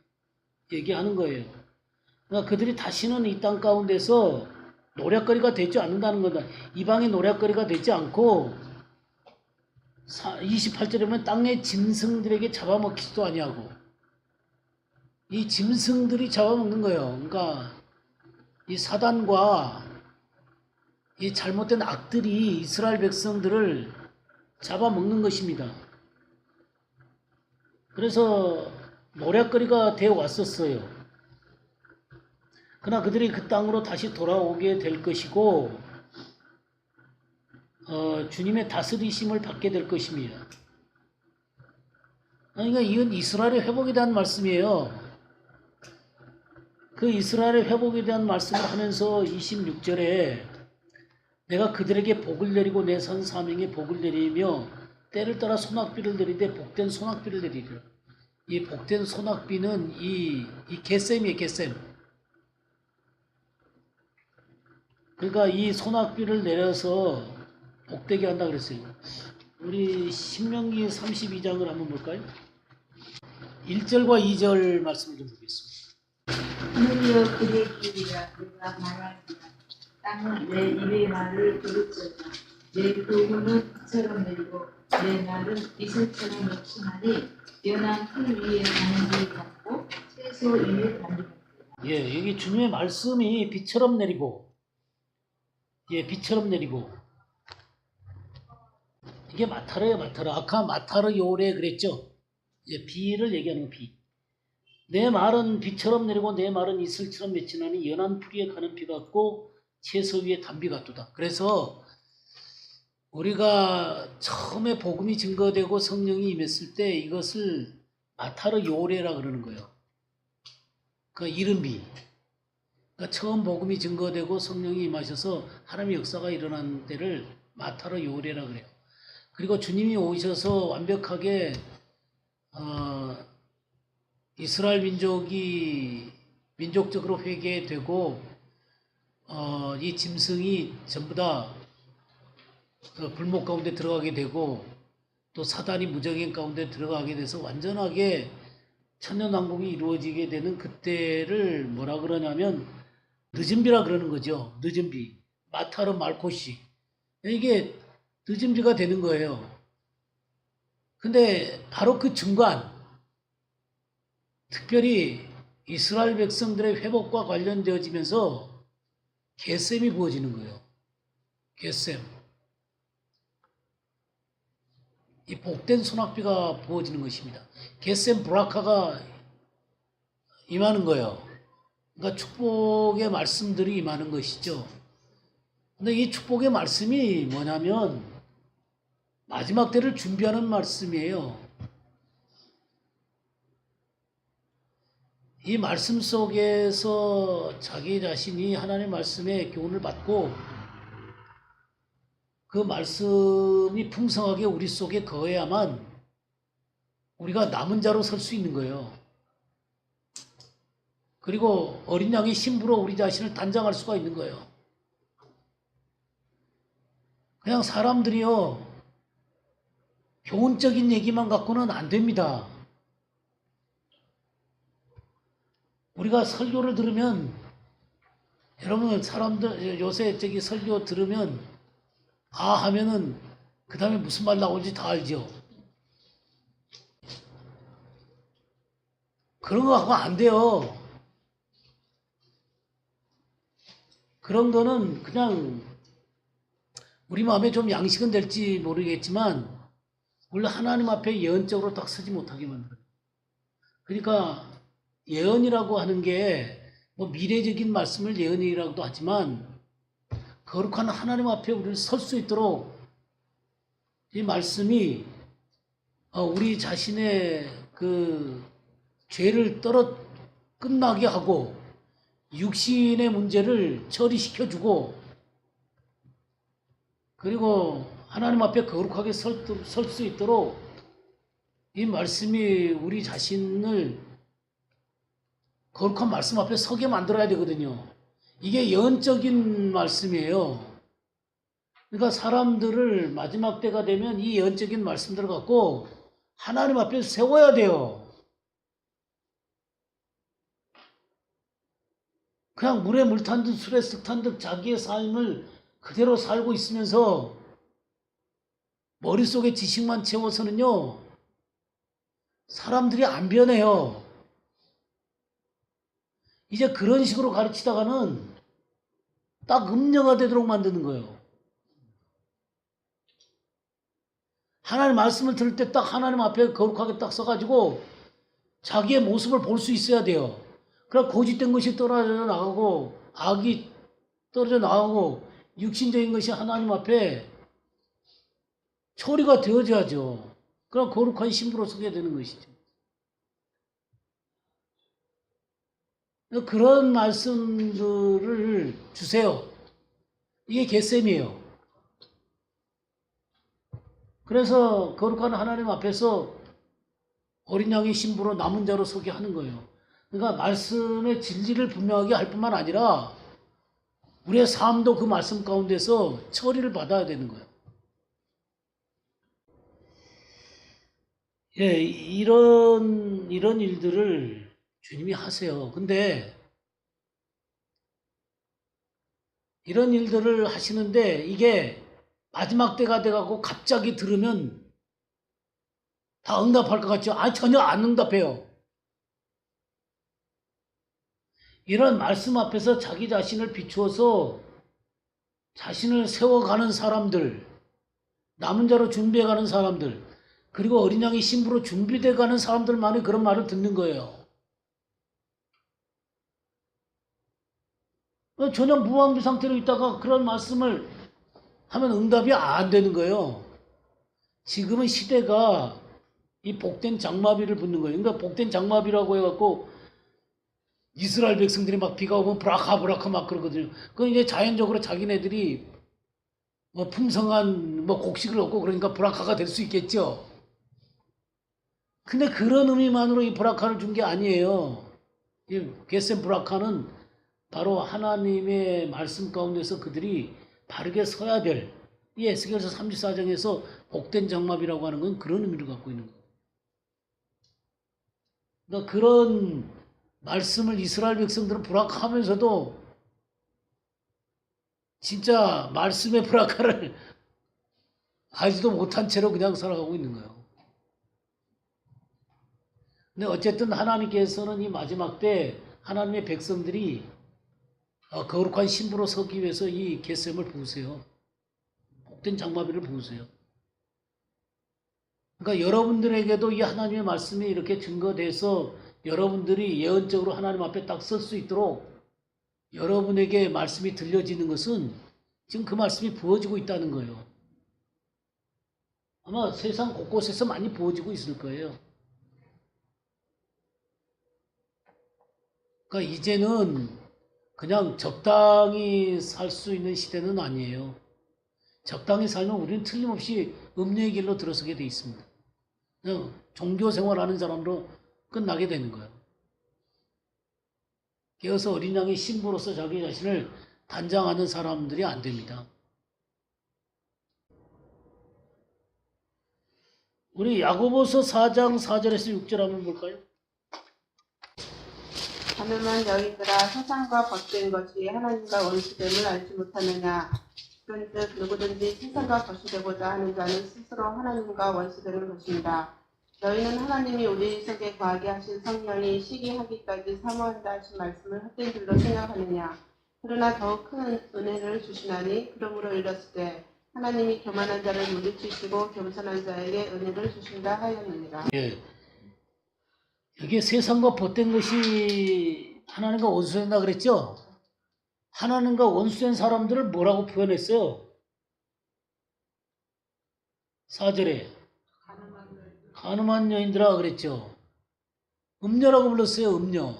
얘기하는 거예요. 그러니까 그들이 다시는 이 땅 가운데서 노략거리가 되지 않는다는 거다. 이방의 노략거리가 되지 않고 28절에 보면 땅의 짐승들에게 잡아먹히지도 아니하고 이 짐승들이 잡아먹는 거예요. 그러니까 이 사단과 이 잘못된 악들이 이스라엘 백성들을 잡아먹는 것입니다. 그래서 노략거리가 되어 왔었어요. 그러나 그들이 그 땅으로 다시 돌아오게 될 것이고 주님의 다스리심을 받게 될 것입니다. 그러니까 이건 이스라엘의 회복에 대한 말씀이에요. 그 이스라엘의 회복에 대한 말씀을 하면서 26절에 내가 그들에게 복을 내리고 내 선 사명에 복을 내리며 때를 따라 소낙비를 내리되 복된 소낙비를 내리리라. 이 복된 소낙비는 이 겟셈이에요. 겟셈. 그러니까 이 소낙비를 내려서 복되게 한다 그랬어요. 우리 신명기 32장을 한번 볼까요? 1절과 2절 말씀을 좀 보겠습니다. 하늘이여 그의 길이라 내가 말하리라. 땅은 내 입의 말을 들을지어다. 내 도구는 빛처럼 내리고 내 말은 이슬처럼 넘치나니 연한 풀 위에 가는 길 같고 채소 위에 가는 길 같다. 예, 여기 주님의 말씀이 비처럼 내리고, 예, 비처럼 내리고. 이게 마타르예요, 마타르. 아까 마타르 요레 그랬죠? 예, 비를 얘기하는 거, 비. 내 말은 비처럼 내리고 내 말은 이슬처럼 맺히나니 연한 풀 위에 가는 비 같고 채소 위에 단비 같도다. 그래서 우리가 처음에 복음이 증거되고 성령이 임했을 때 이것을 마타르 요레라 그러는 거예요. 그 이름이. 그러니까 처음 복음이 증거되고 성령이 임하셔서 하나님의 역사가 일어난 때를 마타르 요레라 그래요. 그리고 주님이 오셔서 완벽하게 이스라엘 민족이 민족적으로 회개되고 이 짐승이 전부 다 불목 가운데 들어가게 되고 또 사단이 무정행 가운데 들어가게 돼서 완전하게 천년왕국이 이루어지게 되는 그때를 뭐라 그러냐면 늦은 비라 그러는 거죠. 늦은 비. 마타르 말코시. 이게 늦은 비가 되는 거예요. 근데 바로 그 중간 특별히 이스라엘 백성들의 회복과 관련되어지면서 겟셈이 부어지는 거예요. 겟셈. 이 복된 소낙비가 부어지는 것입니다. 겟셈 브라카가 임하는 거예요. 그러니까 축복의 말씀들이 임하는 것이죠. 근데 이 축복의 말씀이 뭐냐면 마지막 때를 준비하는 말씀이에요. 이 말씀 속에서 자기 자신이 하나님의 말씀에 교훈을 받고 그 말씀이 풍성하게 우리 속에 거해야만 우리가 남은 자로 설 수 있는 거예요. 그리고 어린 양의 신부로 우리 자신을 단장할 수가 있는 거예요. 그냥 사람들이요, 교훈적인 얘기만 갖고는 안 됩니다. 우리가 설교를 들으면, 여러분, 사람들, 요새 저기 설교 들으면, 아 하면은, 그 다음에 무슨 말 나올지 다 알죠. 그런 거 하면 안 돼요. 그런 거는 그냥 우리 마음에 좀 양식은 될지 모르겠지만 원래 하나님 앞에 예언적으로 딱 서지 못하게 만들어요. 그러니까 예언이라고 하는 게 뭐 미래적인 말씀을 예언이라고도 하지만 거룩한 하나님 앞에 우리를 설 수 있도록 이 말씀이 우리 자신의 그 죄를 끝나게 하고 육신의 문제를 처리시켜주고 그리고 하나님 앞에 거룩하게 설 수 있도록 이 말씀이 우리 자신을 거룩한 말씀 앞에 서게 만들어야 되거든요. 이게 예언적인 말씀이에요. 그러니까 사람들을 마지막 때가 되면 이 예언적인 말씀들을 갖고 하나님 앞에 세워야 돼요. 그냥 물에 물 탄 듯 술에 쓱 탄 듯 자기의 삶을 그대로 살고 있으면서 머릿속에 지식만 채워서는요, 사람들이 안 변해요. 이제 그런 식으로 가르치다가는 딱 음녀가 되도록 만드는 거예요. 하나님 말씀을 들을 때 딱 하나님 앞에 거룩하게 딱 서가지고 자기의 모습을 볼 수 있어야 돼요. 그럼 거짓된 것이 떨어져 나가고 악이 떨어져 나가고 육신적인 것이 하나님 앞에 처리가 되어져야죠. 그럼 거룩한 신부로 서게 되는 것이죠. 그런 말씀들을 주세요. 이게 겟셈이에요. 그래서 거룩한 하나님 앞에서 어린 양의 신부로 남은 자로 서게 하는 거예요. 그러니까 말씀의 진리를 분명하게 할 뿐만 아니라 우리의 삶도 그 말씀 가운데서 처리를 받아야 되는 거예요. 예, 이런 일들을 주님이 하세요. 근데 이런 일들을 하시는데 이게 마지막 때가 돼가고 갑자기 들으면 다 응답할 것 같죠? 아니, 전혀 안 응답해요. 이런 말씀 앞에서 자기 자신을 비추어서 자신을 세워가는 사람들, 남은 자로 준비해가는 사람들, 그리고 어린 양의 신부로 준비돼가는 사람들만이 그런 말을 듣는 거예요. 전혀 무방비 상태로 있다가 그런 말씀을 하면 응답이 안 되는 거예요. 지금은 시대가 이 복된 장마비를 붙는 거예요. 그러니까 복된 장마비라고 해갖고 이스라엘 백성들이 막 비가 오면 브라카 브라카 막 그러거든요. 그건 이제 자연적으로 자기네들이 뭐 풍성한 뭐 곡식을 얻고 그러니까 브라카가 될 수 있겠죠. 근데 그런 의미만으로 이 브라카를 준 게 아니에요. 이 겟셈 브라카는 바로 하나님의 말씀 가운데서 그들이 바르게 서야 될, 이 에스겔서 34장에서 복된 장마비라고 하는 건 그런 의미를 갖고 있는 거예요. 그러니까 그런 말씀을 이스라엘 백성들은 불락하면서도 진짜 말씀의 불락을 알지도 못한 채로 그냥 살아가고 있는 거예요. 근데 어쨌든 하나님께서는 이 마지막 때 하나님의 백성들이 거룩한 신부로 서기 위해서 이 겟셈을 부으세요. 복된 장마비를 부으세요. 그러니까 여러분들에게도 이 하나님의 말씀이 이렇게 증거돼서 여러분들이 예언적으로 하나님 앞에 딱 설 수 있도록 여러분에게 말씀이 들려지는 것은 지금 그 말씀이 부어지고 있다는 거예요. 아마 세상 곳곳에서 많이 부어지고 있을 거예요. 그러니까 이제는 그냥 적당히 살 수 있는 시대는 아니에요. 적당히 살면 우리는 틀림없이 음녀의 길로 들어서게 돼 있습니다. 그냥 종교 생활하는 사람으로 끝나게 되는 거예요. 깨어서 어린 양의 신부로서 자기 자신을 단장하는 사람들이 안 됩니다. 우리 야고보서 4장 4절에서 6절 한번 볼까요? 가늠한 여인들아, 세상과 벗된 것이 하나님과 원수됨을 알지 못하느냐. 그런즉 누구든지 세상과 거시되고자 하는 자는 스스로 하나님과 원수되는 것입니다. 너희는 하나님이 우리 속에 거하게 하신 성령이 시기하기까지 사모한다 하신 말씀을 헛된 줄로 생각하느냐. 그러나 더욱 큰 은혜를 주시나니 그러므로 이르렀을 때 하나님이 교만한 자를 물리치시고 겸손한 자에게 은혜를 주신다 하였느니라. 예. 여기에 세상과 벗된 것이 하나님과 원수된다 그랬죠? 하나님과 원수된 사람들을 뭐라고 표현했어요? 4절에 가늠한 여인들아 그랬죠? 음녀라고 불렀어요. 음녀.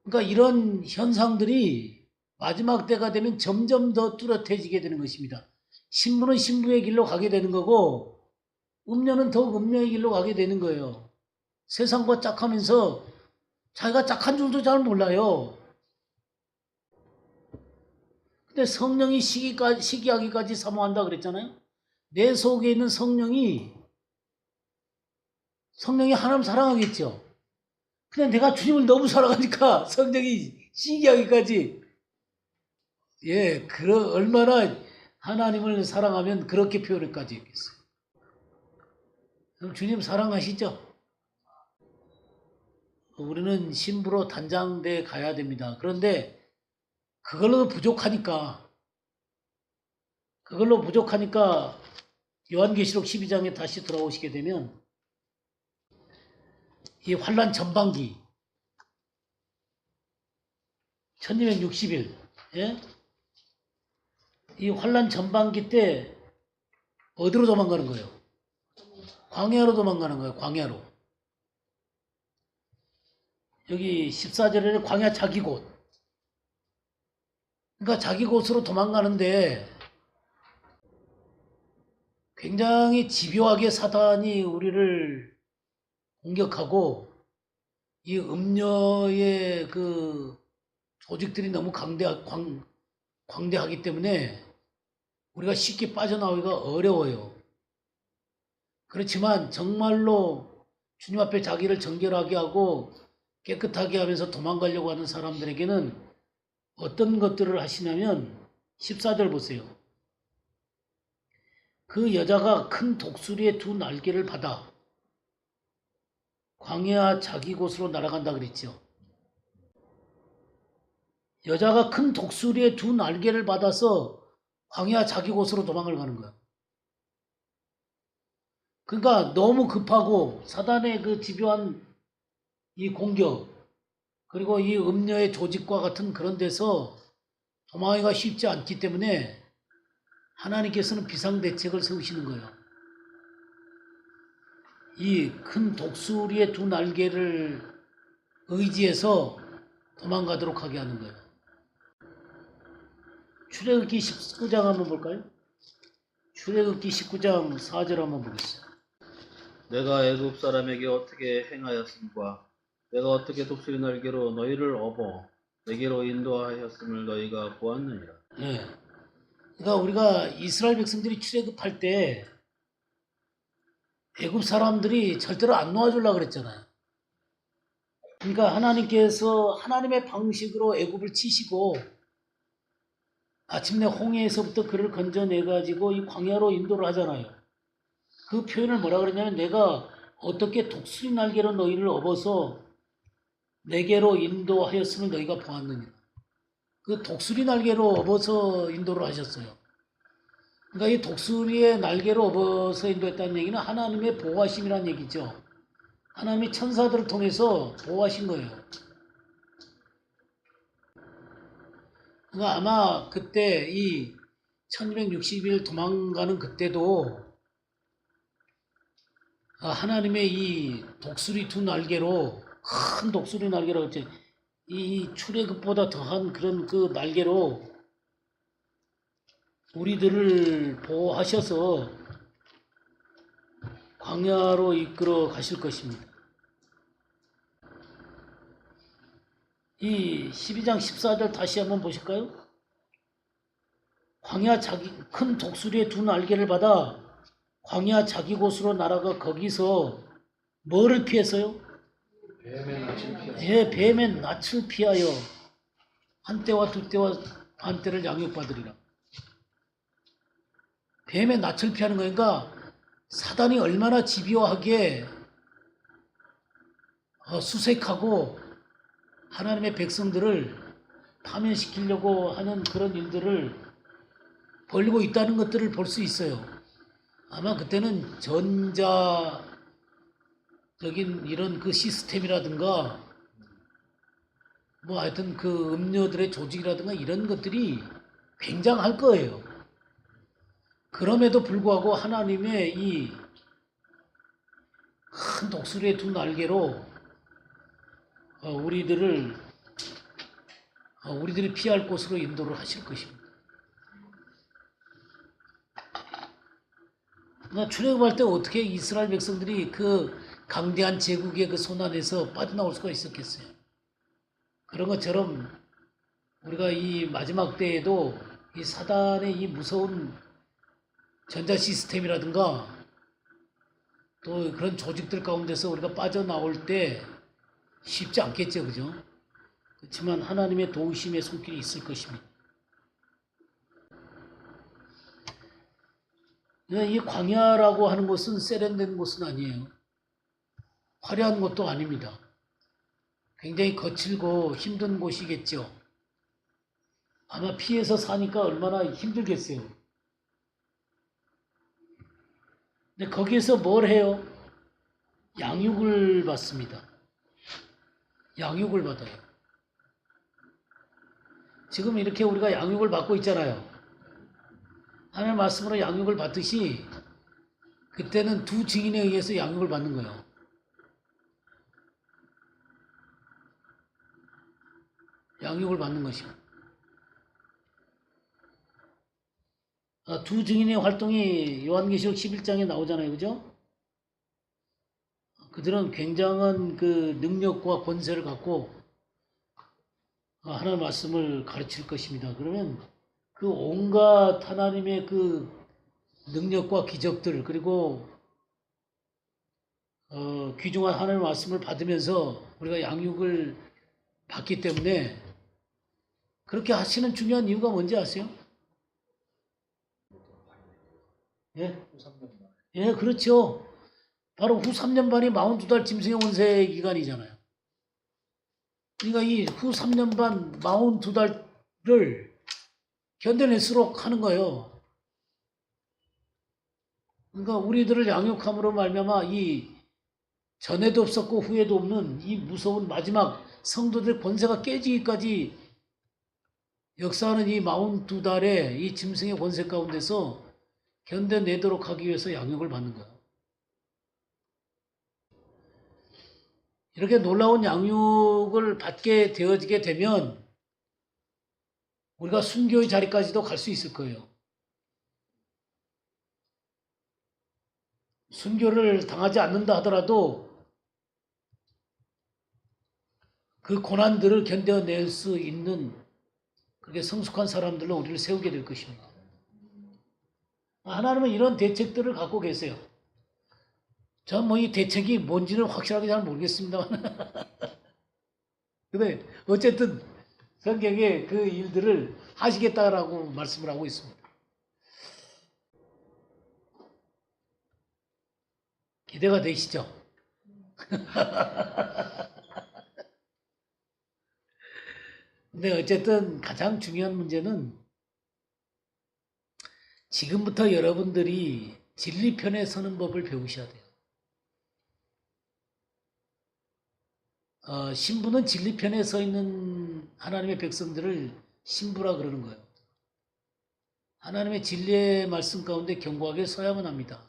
그러니까 이런 현상들이 마지막 때가 되면 점점 더 뚜렷해지게 되는 것입니다. 신부는 신부의 길로 가게 되는 거고 음녀는 더욱 음녀의 길로 가게 되는 거예요. 세상과 짝하면서 자기가 짝한 줄도 잘 몰라요. 근데 성령이 시기하기까지 사모한다 그랬잖아요. 내 속에 있는 성령이 하나님 사랑하겠죠. 근데 내가 주님을 너무 사랑하니까 성령이 시기하기까지 얼마나 하나님을 사랑하면 그렇게 표현까지 했겠어요. 그럼 주님 사랑하시죠? 우리는 신부로 단장돼 가야 됩니다. 그런데 그걸로 부족하니까 요한계시록 12장에 다시 돌아오시게 되면 이 환란 전반기 1260일 이 환란 전반기 때 어디로 도망가는 거예요? 광야로 도망가는 거예요. 광야로. 여기 14절에 광야 자기 곳. 그러니까 자기 곳으로 도망가는데 굉장히 집요하게 사단이 우리를 공격하고 이 음녀의 그 조직들이 너무 광대하기 때문에 우리가 쉽게 빠져나오기가 어려워요. 그렇지만 정말로 주님 앞에 자기를 정결하게 하고 깨끗하게 하면서 도망가려고 하는 사람들에게는 어떤 것들을 하시냐면 14절 보세요. 그 여자가 큰 독수리의 두 날개를 받아 광야 자기 곳으로 날아간다 그랬죠. 여자가 큰 독수리의 두 날개를 받아서 광야 자기 곳으로 도망을 가는 거야. 그러니까 너무 급하고 사단의 그 집요한 이 공격 그리고 이 음녀의 조직과 같은 그런 데서 도망하기가 쉽지 않기 때문에 하나님께서는 비상대책을 세우시는 거예요. 이 큰 독수리의 두 날개를 의지해서 도망가도록 하게 하는 거예요. 출애굽기 19장 한번 볼까요? 출애굽기 19장 4절 한번 보겠습니다. 내가 애굽 사람에게 어떻게 행하였음과 내가 어떻게 독수리 날개로 너희를 업어 내게로 인도하였음을 너희가 보았느니라. 네. 그러니까 우리가 이스라엘 백성들이 출애굽할 때 애굽 사람들이 절대로 안 놓아주려고 그랬잖아요. 그러니까 하나님께서 하나님의 방식으로 애굽을 치시고 마침내 홍해에서부터 그를 건져내가지고 이 광야로 인도를 하잖아요. 그 표현을 뭐라 그러냐면 내가 어떻게 독수리 날개로 너희를 업어서 내게로 인도하였음을 너희가 보았느냐. 그 독수리 날개로 업어서 인도를 하셨어요. 그러니까 이 독수리의 날개로 업어서 인도했다는 얘기는 하나님의 보호하심이라는 얘기죠. 하나님이 천사들을 통해서 보호하신 거예요. 그러니까 아마 그때 이 1260일 도망가는 그때도 하나님의 이 독수리 두 날개로 큰 독수리 날개라고 했지 이 출애굽보다 더한 그런 그 날개로 우리들을 보호하셔서 광야로 이끌어 가실 것입니다. 이 12장 14절 다시 한번 보실까요? 광야 자기 큰 독수리의 두 날개를 받아 광야 자기 곳으로 날아가 거기서 뭐를 피했어요? 뱀의 낯을 피하여 한때와 두때와 반때를 양육받으리라. 뱀의 낯을 피하는 거니까 사단이 얼마나 집요하게 수색하고 하나님의 백성들을 파멸시키려고 하는 그런 일들을 벌이고 있다는 것들을 볼 수 있어요. 아마 그때는 전자적인 이런 그 시스템이라든가 뭐 하여튼 그 음료들의 조직이라든가 이런 것들이 굉장할 거예요. 그럼에도 불구하고 하나님의 이 큰 독수리의 두 날개로 우리들이 피할 곳으로 인도를 하실 것입니다. 출애굽할 때 어떻게 이스라엘 백성들이 그 강대한 제국의 그 손안에서 빠져나올 수가 있었겠어요? 그런 것처럼 우리가 이 마지막 때에도 이 사단의 이 무서운 전자 시스템이라든가 또 그런 조직들 가운데서 우리가 빠져나올 때 쉽지 않겠죠, 그죠? 그렇지만 하나님의 도우심의 손길이 있을 것입니다. 이 광야라고 하는 곳은 세련된 곳은 아니에요. 화려한 곳도 아닙니다. 굉장히 거칠고 힘든 곳이겠죠. 아마 피해서 사니까 얼마나 힘들겠어요. 근데 거기에서 뭘 해요? 양육을 받습니다. 양육을 받아요. 지금 이렇게 우리가 양육을 받고 있잖아요. 하나님의 말씀으로 양육을 받듯이 그때는 두 증인에 의해서 양육을 받는 거예요. 양육을 받는 것이고. 두 증인의 활동이 요한계시록 11장에 나오잖아요. 그죠? 그들은 굉장한 그 능력과 권세를 갖고 하나님의 말씀을 가르칠 것입니다. 그러면 그 온갖 하나님의 그 능력과 기적들 그리고 귀중한 하나님의 말씀을 받으면서 우리가 양육을 받기 때문에 그렇게 하시는 중요한 이유가 뭔지 아세요? 예? 예, 그렇죠. 바로 후 3년 반이 42달 짐승의 원세 기간이잖아요. 그러니까 이 후 3년 반 42달을 견뎌낼수록 하는 거예요. 그러니까 우리들을 양육함으로 말미암아 이 전에도 없었고 후에도 없는 이 무서운 마지막 성도들의 권세가 깨지기까지 역사하는 이 42달의 이 짐승의 권세 가운데서 견뎌내도록 하기 위해서 양육을 받는 거예요. 이렇게 놀라운 양육을 받게 되어지게 되면 우리가 순교의 자리까지도 갈 수 있을 거예요. 순교를 당하지 않는다 하더라도 그 고난들을 견뎌낼 수 있는 그렇게 성숙한 사람들로 우리를 세우게 될 것입니다. 하나님은 이런 대책들을 갖고 계세요. 전 뭐 이 대책이 뭔지는 확실하게 잘 모르겠습니다만 근데 어쨌든 성경에 그 일들을 하시겠다라고 말씀을 하고 있습니다. 기대가 되시죠? 근데 어쨌든 가장 중요한 문제는 지금부터 여러분들이 진리편에 서는 법을 배우셔야 돼요. 신부는 진리편에 서 있는 하나님의 백성들을 신부라 그러는 거예요. 하나님의 진리의 말씀 가운데 견고하게 서야만 합니다.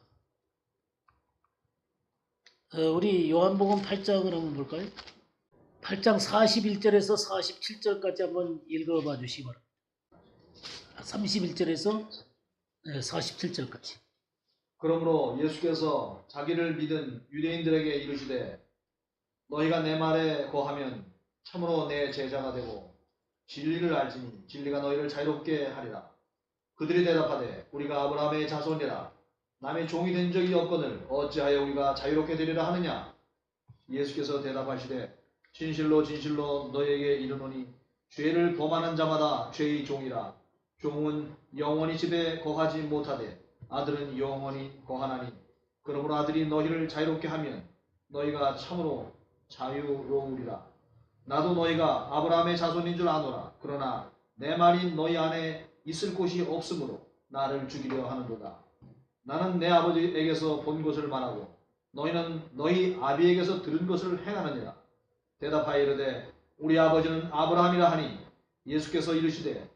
우리 요한복음 8장을 한번 볼까요? 8장 41절에서 47절까지 한번 읽어봐 주시기 바랍니다. 31절에서 47절까지. 그러므로 예수께서 자기를 믿은 유대인들에게 이르시되 너희가 내 말에 거하면 참으로 내 제자가 되고 진리를 알지니 진리가 너희를 자유롭게 하리라. 그들이 대답하되 우리가 아브라함의 자손이라 남의 종이 된 적이 없거늘 어찌하여 우리가 자유롭게 되리라 하느냐. 예수께서 대답하시되 진실로 진실로 너희에게 이르노니 죄를 범하는 자마다 죄의 종이라. 종은 영원히 집에 거하지 못하되 아들은 영원히 거하나니 그러므로 아들이 너희를 자유롭게 하면 너희가 참으로 자유로우리라. 나도 너희가 아브라함의 자손인 줄 아노라. 그러나 내 말이 너희 안에 있을 곳이 없으므로 나를 죽이려 하는도다. 나는 내 아버지에게서 본 것을 말하고 너희는 너희 아비에게서 들은 것을 행하느니라. 대답하여 이르되 우리 아버지는 아브라함이라 하니 예수께서 이르시되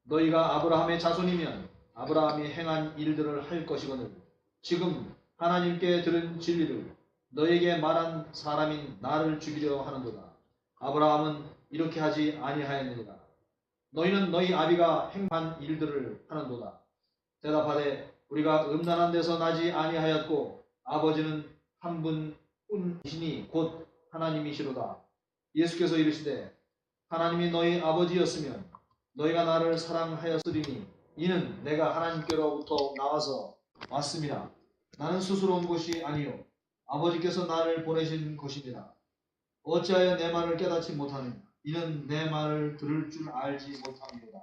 너희가 아브라함의 자손이면 아브라함이 행한 일들을 할 것이거늘 지금 하나님께 들은 진리를 너에게 말한 사람인 나를 죽이려 하는도다. 아브라함은 이렇게 하지 아니하였느니라. 너희는 너희 아비가 행한 일들을 하는도다. 대답하되 우리가 음란한 데서 나지 아니하였고 아버지는 한 분뿐이시니 곧 하나님이시로다. 예수께서 이르시되 하나님이 너희 아버지였으면 너희가 나를 사랑하였으리니 이는 내가 하나님께로부터 나와서 왔습니다. 나는 스스로 온 것이 아니요 아버지께서 나를 보내신 것입니다. 어찌하여 내 말을 깨닫지 못하느냐? 이는 내 말을 들을 줄 알지 못함이로다.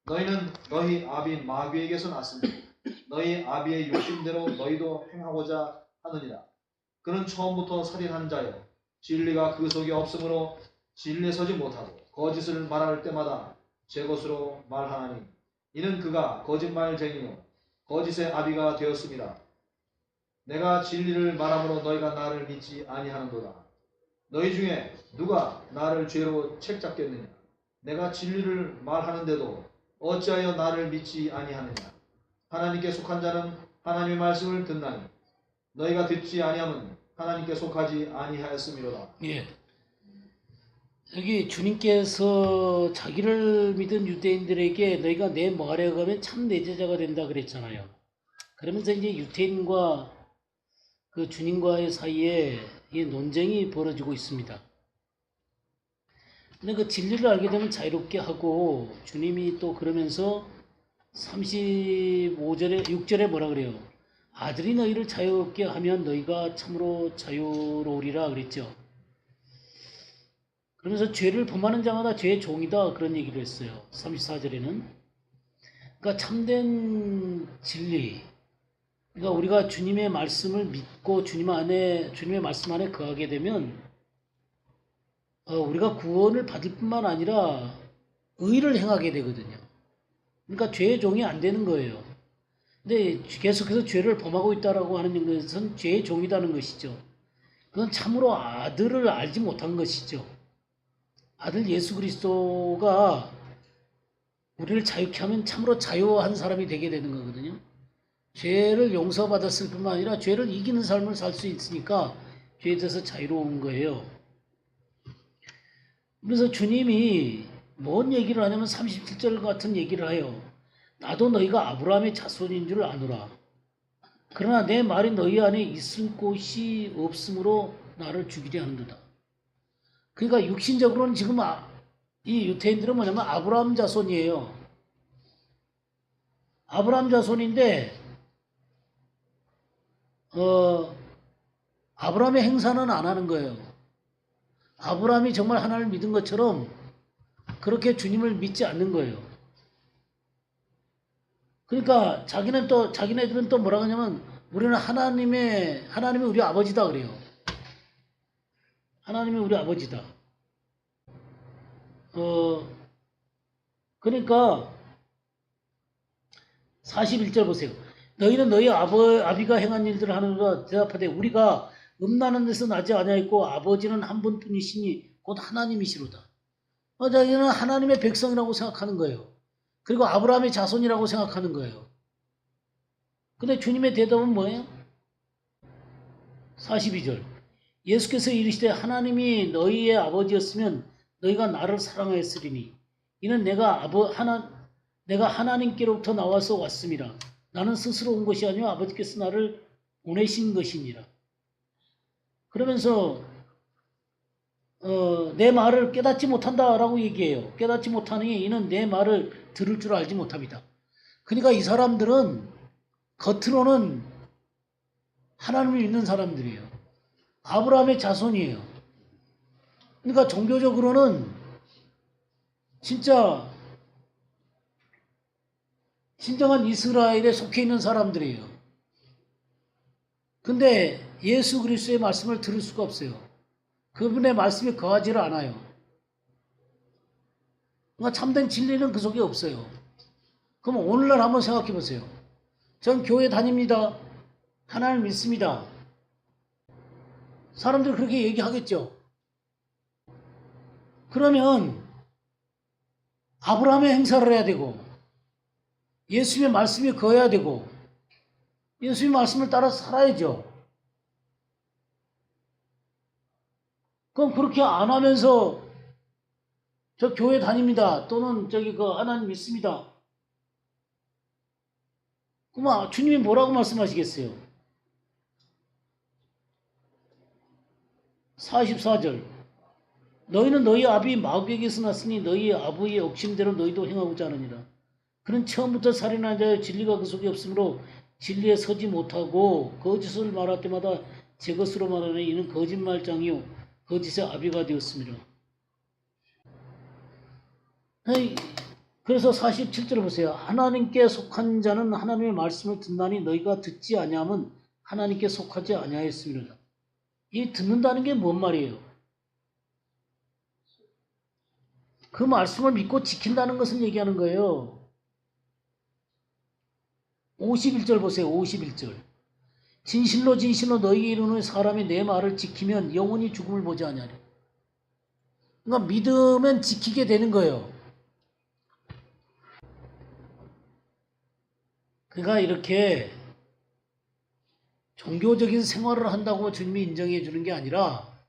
너희는 너희 아비 마귀에게서 났으니 너희 아비의 욕심대로 너희도 행하고자 하느니라. 그는 처음부터 살인한 자요 진리가 그 속에 없으므로 진리에 서지 못하고 거짓을 말할 때마다 제 것으로 말하나니 이는 그가 거짓말쟁이요 거짓의 아비가 되었습니다. 내가 진리를 말함으로 너희가 나를 믿지 아니하는도다. 너희 중에 누가 나를 죄로 책잡겠느냐? 내가 진리를 말하는데도 어찌하여 나를 믿지 아니하느냐? 하나님께 속한 자는 하나님의 말씀을 듣나니 너희가 듣지 아니함은 하나님께 속하지 아니하였음이로다. 예. 여기 주님께서 자기를 믿은 유대인들에게 너희가 내 말에 가면 참 내 제자가 된다 그랬잖아요. 그러면서 이제 유대인과 그 주님과의 사이에 이 논쟁이 벌어지고 있습니다. 근데 그 진리를 알게 되면 자유롭게 하고 주님이 또 그러면서 35절에 6절에 뭐라 그래요? 아들이 너희를 자유롭게 하면 너희가 참으로 자유로우리라 그랬죠. 그러면서 죄를 범하는 자마다 죄의 종이다 그런 얘기를 했어요. 34절에는. 그러니까 참된 진리. 그러니까 우리가 주님의 말씀을 믿고 주님의 말씀 안에 거하게 되면 우리가 구원을 받을 뿐만 아니라 의를 행하게 되거든요. 그러니까 죄의 종이 안 되는 거예요. 근데 계속해서 죄를 범하고 있다라고 하는 것은 죄의 종이라는 것이죠. 그건 참으로 아들을 알지 못한 것이죠. 아들 예수 그리스도가 우리를 자유케 하면 참으로 자유한 사람이 되게 되는 거거든요. 죄를 용서받았을 뿐만 아니라 죄를 이기는 삶을 살 수 있으니까 죄에 대해서 자유로운 거예요. 그래서 주님이 뭔 얘기를 하냐면 37절 같은 얘기를 해요. 나도 너희가 아브라함의 자손인 줄 아노라. 그러나 내 말이 너희 안에 있을 곳이 없으므로 나를 죽이려 하는도다. 그러니까 육신적으로는 지금 이 유태인들은 뭐냐면 아브라함 자손이에요. 아브라함 자손인데 아브라함의 행사는 안 하는 거예요. 아브라함이 정말 하나님을 믿은 것처럼 그렇게 주님을 믿지 않는 거예요. 그러니까 자기네들은 또 뭐라 하냐면 우리는 하나님이 우리 아버지다 그래요. 하나님이 우리 아버지다. 그러니까 41절 보세요. 너희는 너희 아비가 행한 일들을 하는가 대답하되 우리가 음나는 데서 나지 아니하였고 아버지는 한 분뿐이시니 곧 하나님이시로다. 저희는 하나님의 백성이라고 생각하는 거예요. 그리고 아브라함의 자손이라고 생각하는 거예요. 근데 주님의 대답은 뭐예요? 42절. 예수께서 이르시되 하나님이 너희의 아버지였으면 너희가 나를 사랑하였으리니 이는 내가 하나님께로부터 나와서 왔음이라. 나는 스스로 온 것이 아니요 아버지께서 나를 보내신 것이니라. 그러면서 내 말을 깨닫지 못한다라고 얘기해요. 깨닫지 못하니 이는 내 말을 들을 줄 알지 못합니다. 그러니까 이 사람들은 겉으로는 하나님을 믿는 사람들이에요. 아브라함의 자손이에요. 그러니까 종교적으로는 진짜 진정한 이스라엘에 속해 있는 사람들이에요. 근데 예수 그리스도의 말씀을 들을 수가 없어요. 그분의 말씀이 거하지를 않아요. 그러니까 참된 진리는 그 속에 없어요. 그럼 오늘날 한번 생각해 보세요. 전 교회 다닙니다. 하나님을 믿습니다. 사람들 그렇게 얘기하겠죠. 그러면 아브라함의 행사를 해야 되고 예수님의 말씀이 거해야 되고 예수님의 말씀을 따라 살아야죠. 그럼 그렇게 안 하면서 저 교회 다닙니다. 또는 하나님 믿습니다. 그럼 주님이 뭐라고 말씀하시겠어요? 44절. 너희는 너희 아비 마귀에게서 났으니 너희 아버지의 억심대로 너희도 행하고자 하느니라. 그는 처음부터 살인한 자여 진리가 그 속에 없으므로 진리에 서지 못하고 거짓을 말할 때마다 제 것으로 말하는 이는 거짓말장이요 거짓의 아비가 되었습니다. 그래서 47절 보세요. 하나님께 속한 자는 하나님의 말씀을 듣나니 너희가 듣지 아니하면 하나님께 속하지 아니하였습니다. 이 듣는다는 게 뭔 말이에요? 그 말씀을 믿고 지킨다는 것을 얘기하는 거예요. 51절 보세요. 51절. 진실로 진실로 너희에게 이르노니 사람이 내 말을 지키면 영원히 죽음을 보지 아니하리. 그러니까 믿으면 지키게 되는 거예요. 그러니까 이렇게 종교적인 생활을 한다고 주님이 인정해 주는 게 아니라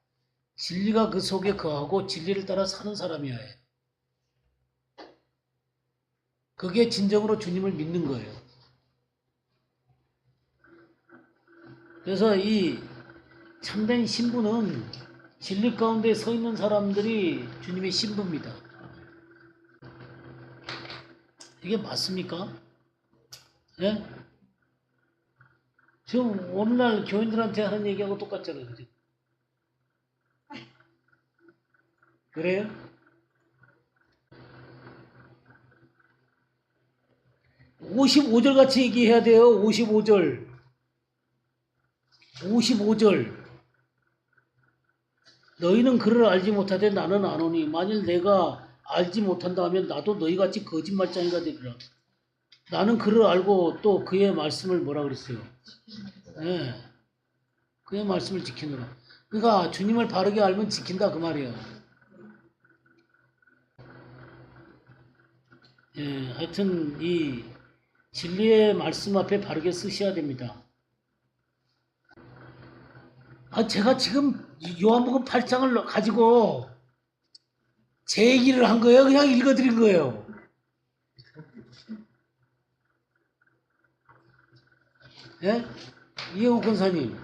진리가 그 속에 거하고 진리를 따라 사는 사람이어야 해. 그게 진정으로 주님을 믿는 거예요. 그래서 이 참된 신부는 진리 가운데 서 있는 사람들이 주님의 신부입니다. 이게 맞습니까? 예? 지금 오늘날 교인들한테 하는 얘기하고 똑같잖아요. 그죠? 그래요? (55절) 같이 얘기해야 돼요. 55절. 너희는 그를 알지 못하되 나는 아노니 만일 내가 알지 못한다 하면 나도 너희같이 거짓말장이가 되리라. 나는 그를 알고 또 그의 말씀을 뭐라 그랬어요? 네. 그의 말씀을 지키노라. 그러니까 주님을 바르게 알면 지킨다 그 말이에요. 예, 하여튼 이 진리의 말씀 앞에 바르게 쓰셔야 됩니다. 제가 지금 요한복음 8장을 가지고 제 얘기를 한 거예요? 그냥 읽어드린 거예요? 예? 이영욱 권사님,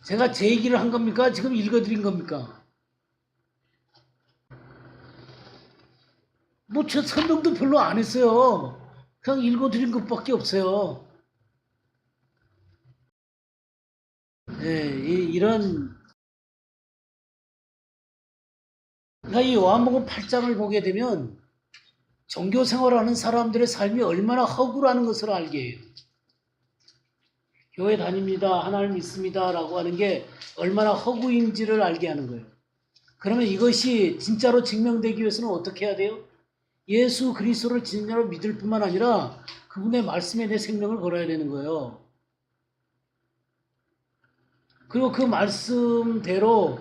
제가 제 얘기를 한 겁니까? 지금 읽어드린 겁니까? 뭐 저 설명도 별로 안 했어요. 그냥 읽어드린 것밖에 없어요. 예, 이런 그러니까 이 요한복음 8장을 보게 되면 종교 생활하는 사람들의 삶이 얼마나 허구라는 것을 알게 해요. 교회 다닙니다, 하나님 믿습니다 라고 하는 게 얼마나 허구인지를 알게 하는 거예요. 그러면 이것이 진짜로 증명되기 위해서는 어떻게 해야 돼요? 예수 그리스도를 진짜로 믿을 뿐만 아니라 그분의 말씀에 내 생명을 걸어야 되는 거예요. 그리고 그 말씀대로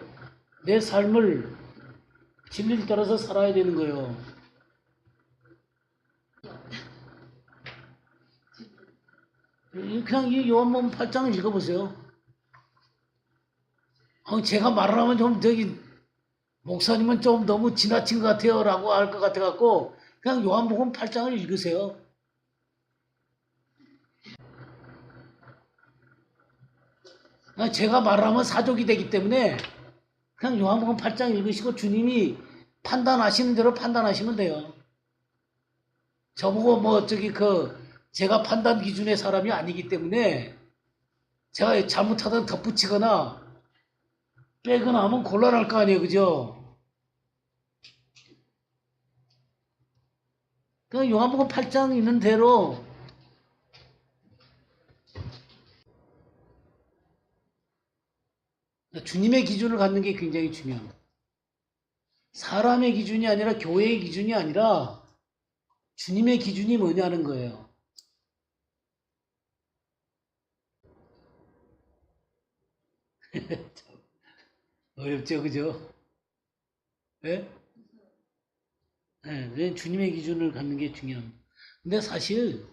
내 삶을 진리를 따라서 살아야 되는 거예요. 그냥 이 요한복음 8장을 읽어보세요. 제가 말을 하면 좀 목사님은 좀 너무 지나친 것 같아요 라고 할 것 같아갖고 그냥 요한복음 8장을 읽으세요. 제가 말을 하면 사족이 되기 때문에 그냥 요한복음 8장 읽으시고 주님이 판단하시는 대로 판단하시면 돼요. 저보고 제가 판단 기준의 사람이 아니기 때문에 제가 잘못하다 덧붙이거나 빼거나 하면 곤란할 거 아니에요. 그죠? 그냥 요한복음 8장 있는 대로 주님의 기준을 갖는 게 굉장히 중요합니다. 사람의 기준이 아니라 교회의 기준이 아니라 주님의 기준이 뭐냐는 거예요. 어렵죠, 그죠? 네? 네, 주님의 기준을 갖는 게 중요합니다. 근데 사실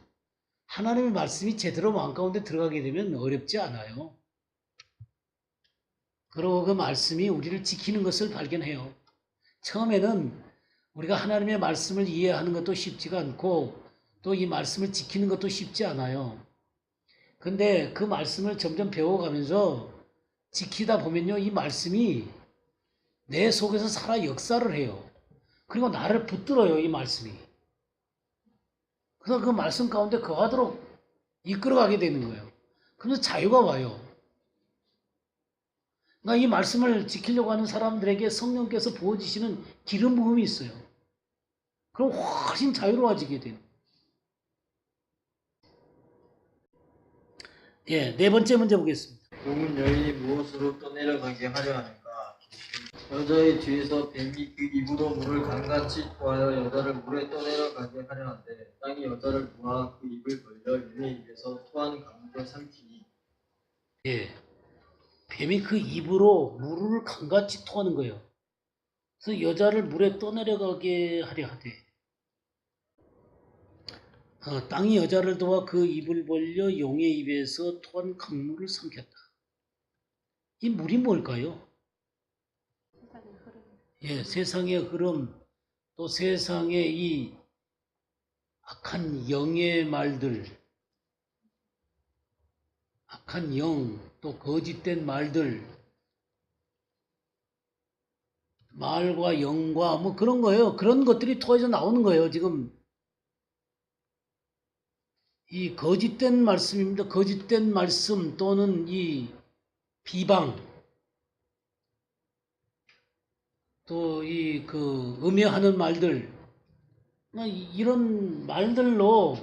하나님의 말씀이 제대로 마음 가운데 들어가게 되면 어렵지 않아요. 그리고 그 말씀이 우리를 지키는 것을 발견해요. 처음에는 우리가 하나님의 말씀을 이해하는 것도 쉽지가 않고 또 이 말씀을 지키는 것도 쉽지 않아요. 근데 그 말씀을 점점 배워가면서 지키다 보면요, 이 말씀이 내 속에서 살아 역사를 해요. 그리고 나를 붙들어요, 이 말씀이. 그래서 그 말씀 가운데 거하도록 이끌어가게 되는 거예요. 그러면서 자유가 와요. 그러니까 이 말씀을 지키려고 하는 사람들에게 성령께서 부어주시는 기름 부음이 있어요. 그럼 훨씬 자유로워지게 돼요. 예, 네 번째 문제 보겠습니다. 종은 여인이 무엇으로 떠내려가게 하려 하는가? 여자의 뒤에서 뱀이 그 입으로 물을 강같이 토하여 여자를 물에 떠내려가게 하려 하는데 땅이 여자를 모아 그 입을 벌려 윤의 입에서 토한 강물을 삼키니. 예, 뱀이 그 입으로 물을 강같이 토하는 거예요. 그래서 여자를 물에 떠내려가게 하려 하되 땅이 여자를 도와 그 입을 벌려 용의 입에서 토한 강물을 삼켰다. 이 물이 뭘까요? 예, 세상의 흐름, 또 세상의 이 악한 영의 말들, 악한 영, 또 거짓된 말들, 말과 영과 뭐 그런 거예요. 그런 것들이 토해서 나오는 거예요. 지금 이 거짓된 말씀입니다. 거짓된 말씀 또는 이 비방, 또 이 그 음해하는 말들, 이런 말들로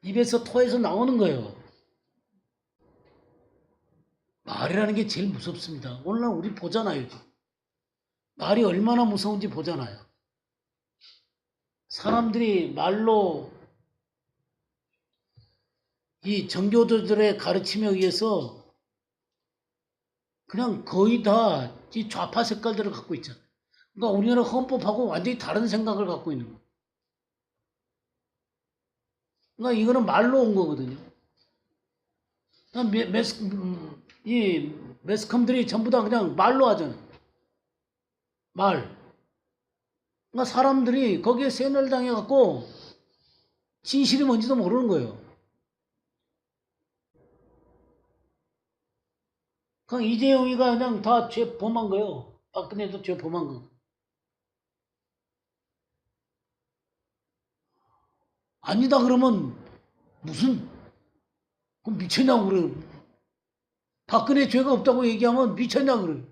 입에서 토해서 나오는 거예요. 말이라는 게 제일 무섭습니다. 오늘날 우리 보잖아요. 말이 얼마나 무서운지 보잖아요. 사람들이 말로 이 정교도들의 가르침에 의해서 그냥 거의 다 이 좌파 색깔들을 갖고 있잖아요. 그러니까 우리나라 헌법하고 완전히 다른 생각을 갖고 있는 거예요. 그러니까 이거는 말로 온 거거든요. 이 매스컴들이 전부 다 그냥 말로 하잖아요. 말. 그러니까 사람들이 거기에 세뇌를 당해갖고 진실이 뭔지도 모르는 거예요. 그냥 이재용이가 그냥 다 죄 범한 거예요. 박근혜도 죄 범한 거. 아니다 그러면 무슨 그럼 미쳤냐고 그래요. 박근혜 죄가 없다고 얘기하면 미쳤냐고 그래요.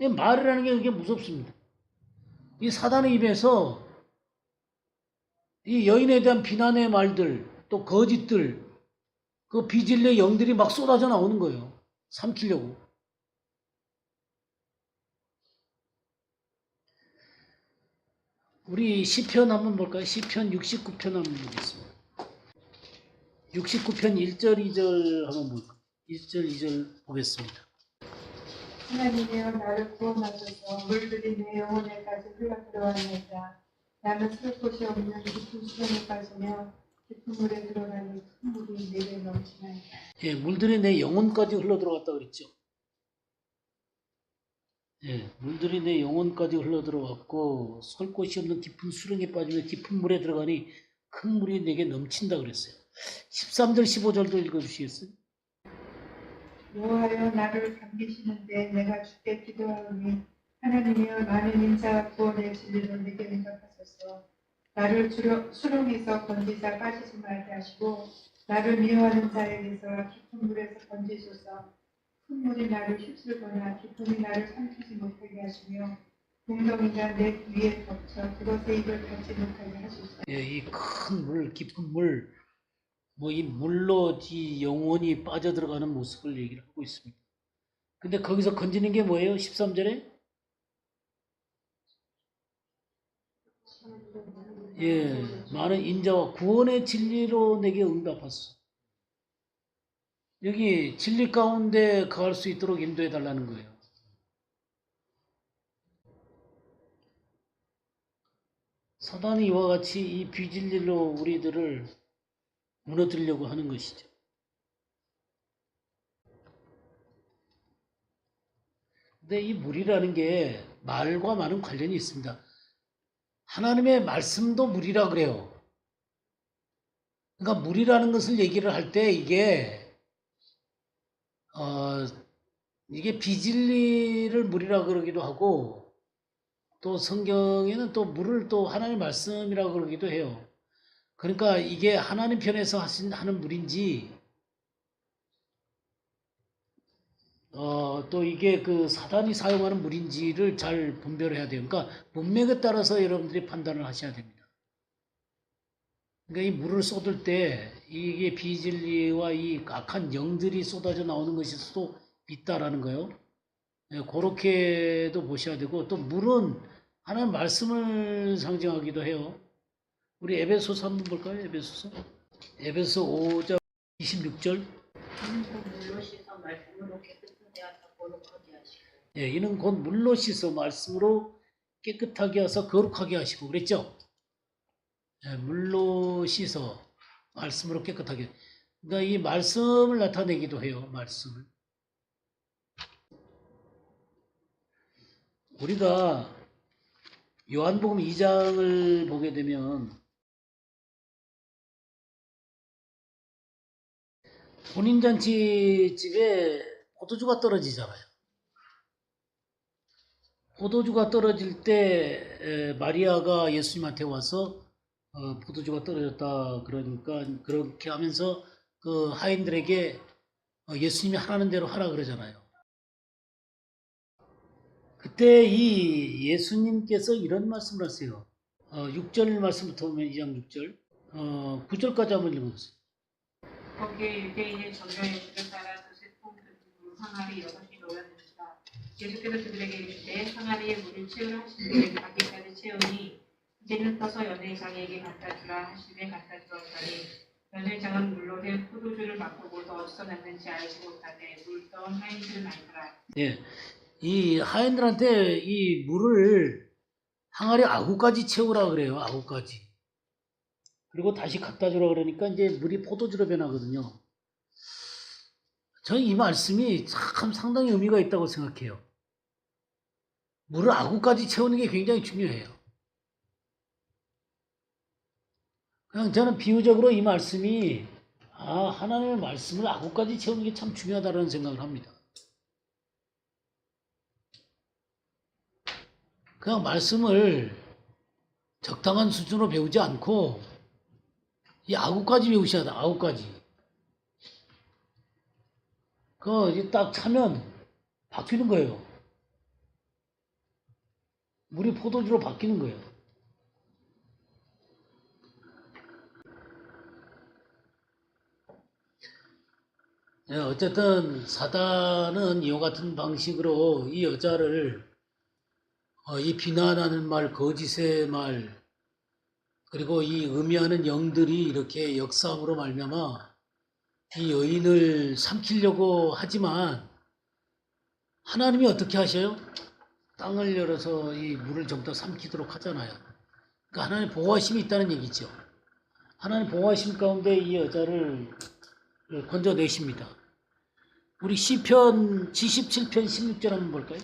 이 말이라는 게 그게 무섭습니다. 이 사단의 입에서 이 여인에 대한 비난의 말들, 또 거짓들, 그 비질레 영들이 막 쏟아져 나오는 거예요. 삼키려고. 우리 시편 한번 볼까요? 시편 69편 한번 보겠습니다. 69편 1절 2절 한번 볼까요? 1절 2절 보겠습니다. 하나님이여 나를 구원하소서. 물들이 내 영혼에까지 흘러들어왔나이다. 나는 쓸 곳이 없는 깊은 수렁에 빠지며 깊은 물에 들어가니 큰 물이 내게 넘치나이다. 예, 물들이 내 영혼까지 흘러 들어갔다 그랬죠. 예, 물들이 내 영혼까지 흘러 들어갔고 설 곳이 없는 깊은 수렁에 빠지며 깊은 물에 들어가니 큰 물이 내게 넘친다 그랬어요. 13절 15절도 읽어주시겠어요? 여호와여 나를 감기시는데 내가 주께 기도하오니 하나님이여 많은 인자와 구원의 진리로 내게 응답하소서. 나를 수렁에서 건지사 빠지지 말게 하시고 나를 미워하는 자에게서 깊은 물에서 건지소서. 큰 물이 나를 휩쓸거나 깊음이 나를 삼키지 못하게 하시며 공동이가 내 위에 덮쳐 그것의 입을 닫지 못하게 하소서. 예, 이 큰 물, 깊은 물, 뭐 이 물로 이 영혼이 빠져들어가는 모습을 얘기를 하고 있습니다. 근데 거기서 건지는 게 뭐예요? 13절에? 예, 많은 인자와 구원의 진리로 내게 응답하소서. 여기 진리 가운데 거할 수 있도록 인도해 달라는 거예요. 사단이 이와 같이 이 비진리로 우리들을 무너뜨리려고 하는 것이죠. 근데 이 물이라는 게 말과 많은 관련이 있습니다. 하나님의 말씀도 물이라 그래요. 그러니까 물이라는 것을 얘기를 할 때 이게 비진리를 물이라 그러기도 하고 또 성경에는 또 물을 또 하나님의 말씀이라고 그러기도 해요. 그러니까 이게 하나님 편에서 하는 물인지 또 이게 그 사단이 사용하는 물인지를 잘 분별해야 돼요. 그러니까 문맥에 따라서 여러분들이 판단을 하셔야 됩니다. 그러니까 이 물을 쏟을 때 이게 비진리와 이 악한 영들이 쏟아져 나오는 것일 수도 있다라는 거예요. 그렇게도 보셔야 되고, 또 물은 하나님 말씀을 상징하기도 해요. 우리 에베소서 한번 볼까요? 에베소 5장 26절. 물로 씻어 말씀으로 깨끗하게 하사 거룩하게 하시고. 예, 이는 곧 물로 씻어 말씀으로 깨끗하게 하사 거룩하게 하시고 그랬죠? 예, 물로 씻어 말씀으로 깨끗하게. 그러니까 이 말씀을 나타내기도 해요. 말씀을. 우리가 요한복음 2장을 보게 되면 혼인잔치 집에 포도주가 떨어지잖아요. 포도주가 떨어질 때 마리아가 예수님한테 와서 포도주가 떨어졌다 그러니까 그렇게 하면서 그 하인들에게 예수님이 하라는 대로 하라 그러잖아요. 그때 이 예수님께서 이런 말씀을 하세요. 6절 말씀부터 보면 2장 6절 9절까지 한번 읽어보세요. 거기에 유대인의 정령 예수를 따라 그 세통 물 항아리 6이 놓였는지라. 예수께서 그들에게 이르시되 항아리에 물을 채우라 하시되 자기까지 채우니 이제는 떠서 연회장에게 갖다 주라 하시되 갖다 주었더니 연회장은 물로 된 포도주를 맛보고 더 어디서 났는지 알지 못하되 물 떠온 하인들을 알더라. 예, 이 하인들한테 이 물을 항아리 아구까지 채우라 그래요. 아구까지. 그리고 다시 갖다 주라 그러니까 이제 물이 포도주로 변하거든요. 저는 이 말씀이 참 상당히 의미가 있다고 생각해요. 물을 아구까지 채우는 게 굉장히 중요해요. 그냥 저는 비유적으로 이 말씀이 하나님의 말씀을 아구까지 채우는 게 참 중요하다는 생각을 합니다. 그냥 말씀을 적당한 수준으로 배우지 않고 이 아구까지 배우셔야 돼. 아구까지. 그거 딱 차면 바뀌는 거예요. 물이 포도주로 바뀌는 거예요. 예, 어쨌든 사단은 이와 같은 방식으로 이 여자를 이 비난하는 말, 거짓의 말, 그리고 이 의미하는 영들이 이렇게 역사함으로 말미암아 이 여인을 삼키려고 하지만 하나님이 어떻게 하셔요? 땅을 열어서 이 물을 전부 다 삼키도록 하잖아요. 그러니까 하나님 보호하심이 있다는 얘기죠. 하나님 보호하심 가운데 이 여자를 건져내십니다. 우리 시편 77편 16절 한번 볼까요?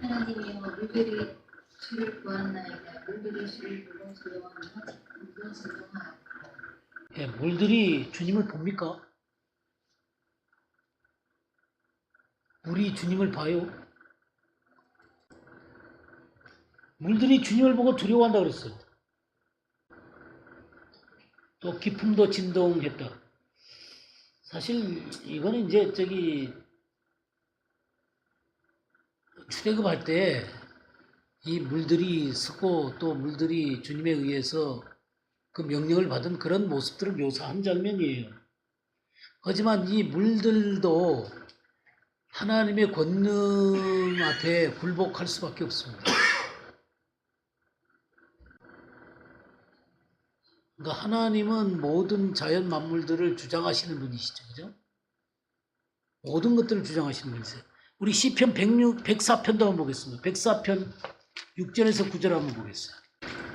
하나님이여 물들이 주를 구하나이다. 물들이 주를 보고 즐거워하고. 예, 물들이 주님을 봅니까? 물이 주님을 봐요? 물들이 주님을 보고 두려워한다 그랬어요. 또 기품도 진동했다. 사실 이거는 이제 출애굽할 때 이 물들이 서고 또 물들이 주님에 의해서 그 명령을 받은 그런 모습들을 묘사한 장면이에요. 하지만 이 물들도 하나님의 권능 앞에 굴복할 수밖에 없습니다. 그러니까 하나님은 모든 자연 만물들을 주장하시는 분이시죠. 그죠? 모든 것들을 주장하시는 분이세요. 우리 시편 104편도 한번 보겠습니다. 104편 6절에서 9절 한번 보겠어요.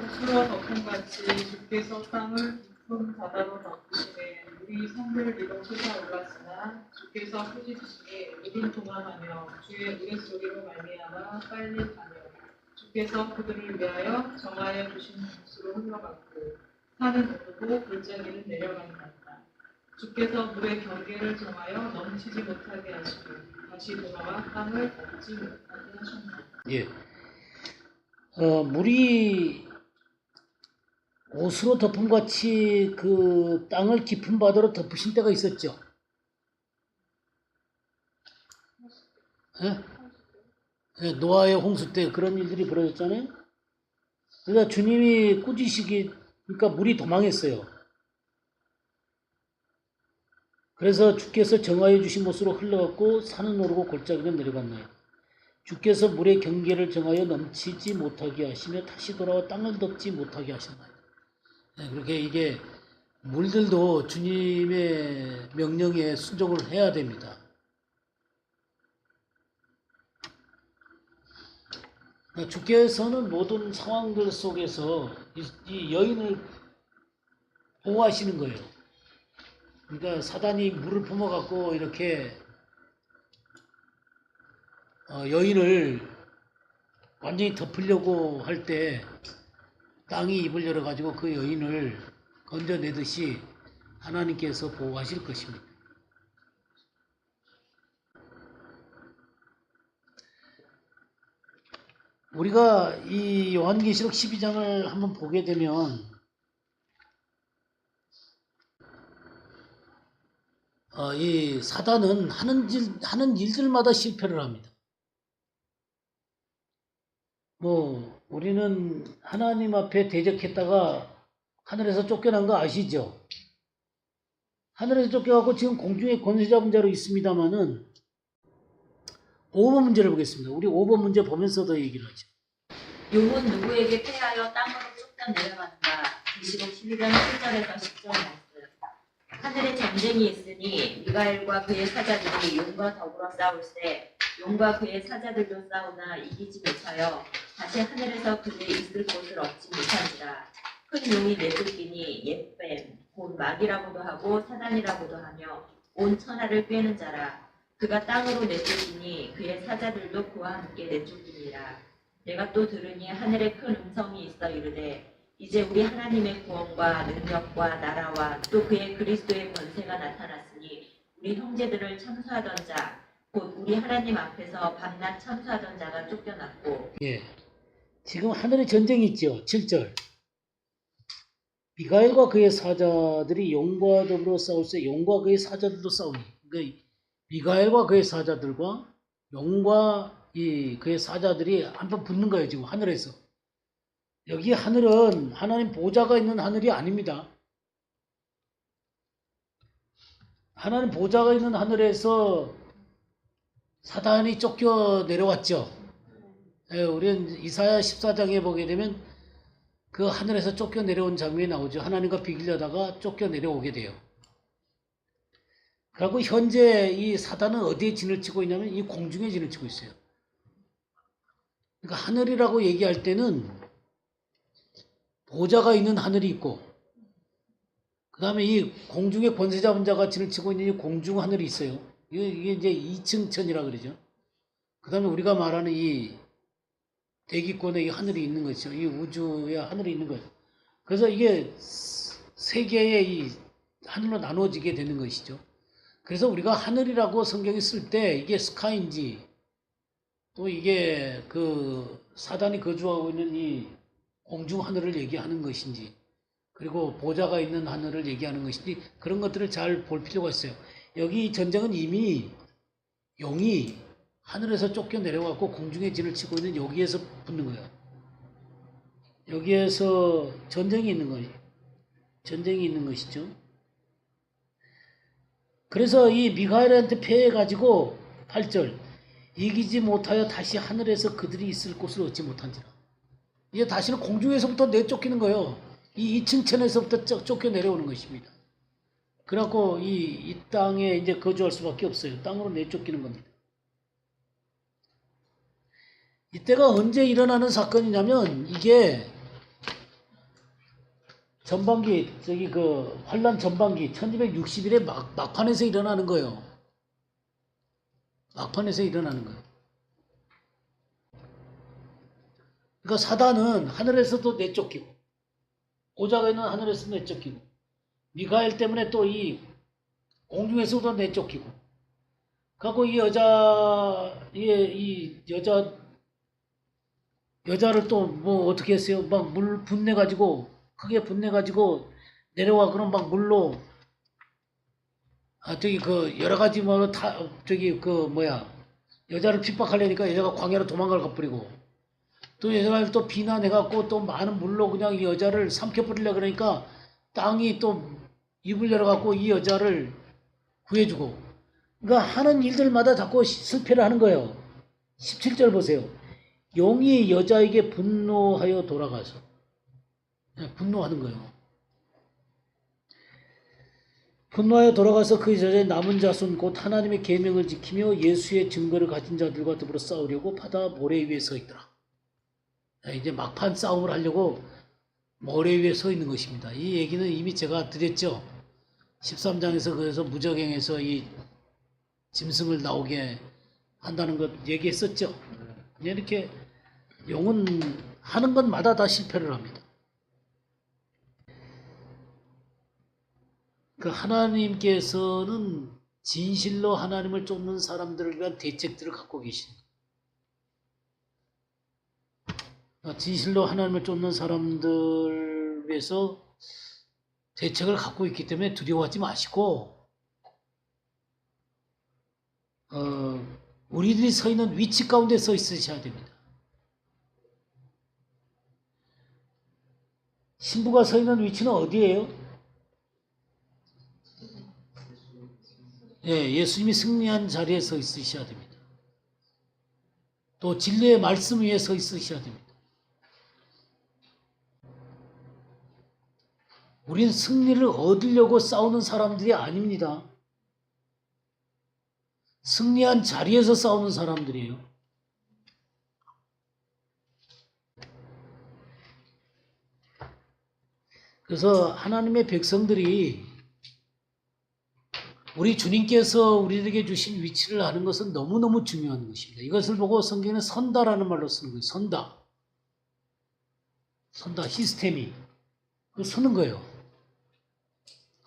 옷으로 덮음같이 주께서 땅을 깊은 바다로 덮으시되 물이 산들 위로 솟아올랐으나 주께서 꾸짖으시니 물은 동함하며 주의 우레소리로 말미암아 빨리 가며 주께서 그들을 위하여 정하여 주신 곳으로 흘러갔고 산은 오르고 골짜기는 내려간다. 주께서 물의 경계를 정하여 넘치지 못하게 하시고 다시 돌아와 땅을 덮지 못하게 하셨나이다. 예, 물이 옷으로 덮음 같이 그 땅을 깊은 바다로 덮으신 때가 있었죠. 예? 예, 노아의 홍수 때 그런 일들이 벌어졌잖아요. 그러니까 주님이 꾸짖으시기, 그러니까 물이 도망했어요. 그래서 주께서 정하여 주신 곳으로 흘러갔고 산은 오르고 골짜기는 내려갔나요. 주께서 물의 경계를 정하여 넘치지 못하게 하시며 다시 돌아와 땅을 덮지 못하게 하셨나요. 네, 그렇게 이게 물들도 주님의 명령에 순종을 해야 됩니다. 주께서는 모든 상황들 속에서 이 여인을 보호하시는 거예요. 그러니까 사단이 물을 품어갖고 이렇게 여인을 완전히 덮으려고 할 때 땅이 입을 열어가지고 그 여인을 건져내듯이 하나님께서 보호하실 것입니다. 우리가 이 요한계시록 12장을 한번 보게 되면 이 사단은 하는 일들마다 실패를 합니다. 우리는 하나님 앞에 대적했다가 하늘에서 쫓겨난 거 아시죠? 하늘에서 쫓겨가고 지금 공중에 권세 잡은 자로 있습니다만은 5번 문제를 보겠습니다. 우리 5번 문제 보면서 더 얘기를 하죠. 용은 누구에게 패하여 땅으로 쫓겨 내려간다. 계시록 12장 7절에서 10절 말씀. 하늘에 전쟁이 있으니 미가엘과 그의 사자들이 용과 더불어 싸울세 용과 그의 사자들도 싸우나 이기지 못하여 다시 하늘에서 그들이 있을 곳을 얻지 못한지라. 큰 용이 내쫓기니 옛뱀 곧 마귀라고도 하고 사단이라고도 하며 온 천하를 꿰는 자라. 그가 땅으로 내쫓기니 그의 사자들도 그와 함께 내쫓기니라. 내가 또 들으니 하늘에 큰 음성이 있어 이르되 이제 우리 하나님의 구원과 능력과 나라와 또 그의 그리스도의 권세가 나타났으니 우리 형제들을 참수하던 자 곧 우리 하나님 앞에서 밤낮 참수하던 자가 쫓겨났고. 예, 지금 하늘에 전쟁이 있죠. 7절. 미가엘과 그의 사자들이 용과 더불어 싸울세 용과 그의 사자들도 싸우니. 그러니까 미가엘과 그의 사자들과 용과 그의 사자들이 한번 붙는 거예요. 지금 하늘에서. 여기 하늘은 하나님 보좌가 있는 하늘이 아닙니다. 하나님 보좌가 있는 하늘에서 사단이 쫓겨 내려왔죠. 우리는 이사야 14장에 보게 되면 그 하늘에서 쫓겨 내려온 장면이 나오죠. 하나님과 비기려다가 쫓겨 내려오게 돼요. 그리고 현재 이 사단은 어디에 진을 치고 있냐면 이 공중에 진을 치고 있어요. 그러니까 하늘이라고 얘기할 때는 보좌가 있는 하늘이 있고, 그 다음에 이 공중에 권세 잡은 자가 진을 치고 있는 이 공중 하늘이 있어요. 이게 이제 2층 천이라 그러죠. 그 다음에 우리가 말하는 이 대기권에 이 하늘이 있는 것이죠. 이 우주에 하늘이 있는 거죠. 그래서 이게 세 개의 이 하늘로 나누어지게 되는 것이죠. 그래서 우리가 하늘이라고 성경이 쓸 때 이게 스카이인지 또 이게 그 사단이 거주하고 있는 이 공중 하늘을 얘기하는 것인지 그리고 보좌가 있는 하늘을 얘기하는 것인지 그런 것들을 잘 볼 필요가 있어요. 여기 전쟁은 이미 용이 하늘에서 쫓겨 내려가고 공중에 진을 치고 있는 여기에서 붙는 거예요. 여기에서 전쟁이 있는 거예요. 전쟁이 있는 것이죠. 그래서 이 미가엘한테 패해가지고 8절 이기지 못하여 다시 하늘에서 그들이 있을 곳을 얻지 못한지라. 이제 다시는 공중에서부터 내쫓기는 거예요. 이 2층 천에서부터 쫓겨 내려오는 것입니다. 그래갖고 이 땅에 이제 거주할 수밖에 없어요. 땅으로 내쫓기는 겁니다. 이때가 언제 일어나는 사건이냐면 이게 전반기 그 환란 전반기 1260일에 막판에서 일어나는 거예요. 막판에서 일어나는 거예요. 그러니까 사단은 하늘에서도 내쫓기고 보좌가 있는 하늘에서 내쫓기고 미가엘 때문에 또 이 공중에서도 내쫓기고 그래갖고 이 여자 여자를 또 뭐 어떻게 했어요? 막 물 분내 가지고 크게 분내 가지고 내려와 그럼 막 물로 저기 그 여러 가지 뭐 다 저기 그 뭐야 여자를 핍박하려니까 여자가 광야로 도망갈 가버리고 또 여자를 또 비난해갖고 또 많은 물로 그냥 이 여자를 삼켜버리려 그러니까 땅이 또 입을 열어갖고 이 여자를 구해주고 그러니까 하는 일들마다 자꾸 실패를 하는 거예요. 17절 보세요. 용이 여자에게 분노하여 돌아가서 분노하는 거예요. 분노하여 돌아가서 그 여자의 남은 자손 곧 하나님의 계명을 지키며 예수의 증거를 가진 자들과 더불어 싸우려고 바다 모래 위에 서 있더라. 이제 막판 싸움을 하려고 모래 위에 서 있는 것입니다. 이 얘기는 이미 제가 드렸죠. 13장에서 그래서 무적행에서 이 짐승을 나오게 한다는 것 얘기했었죠. 이렇게 용은 하는 것마다 다 실패를 합니다. 그 하나님께서는 진실로 하나님을 쫓는 사람들을 위한 대책들을 갖고 계십니다. 진실로 하나님을 쫓는 사람들 위해서 대책을 갖고 있기 때문에 두려워하지 마시고 우리들이 서 있는 위치 가운데 서 있으셔야 됩니다. 신부가 서 있는 위치는 어디예요? 예, 예수님이 승리한 자리에 서 있으셔야 됩니다. 또 진리의 말씀 위에 서 있으셔야 됩니다. 우리는 승리를 얻으려고 싸우는 사람들이 아닙니다. 승리한 자리에서 싸우는 사람들이에요. 그래서 하나님의 백성들이 우리 주님께서 우리에게 주신 위치를 아는 것은 너무너무 중요한 것입니다. 이것을 보고 성경에는 선다라는 말로 쓰는 거예요. 선다. 선다, 시스템이. 그 서는 거예요.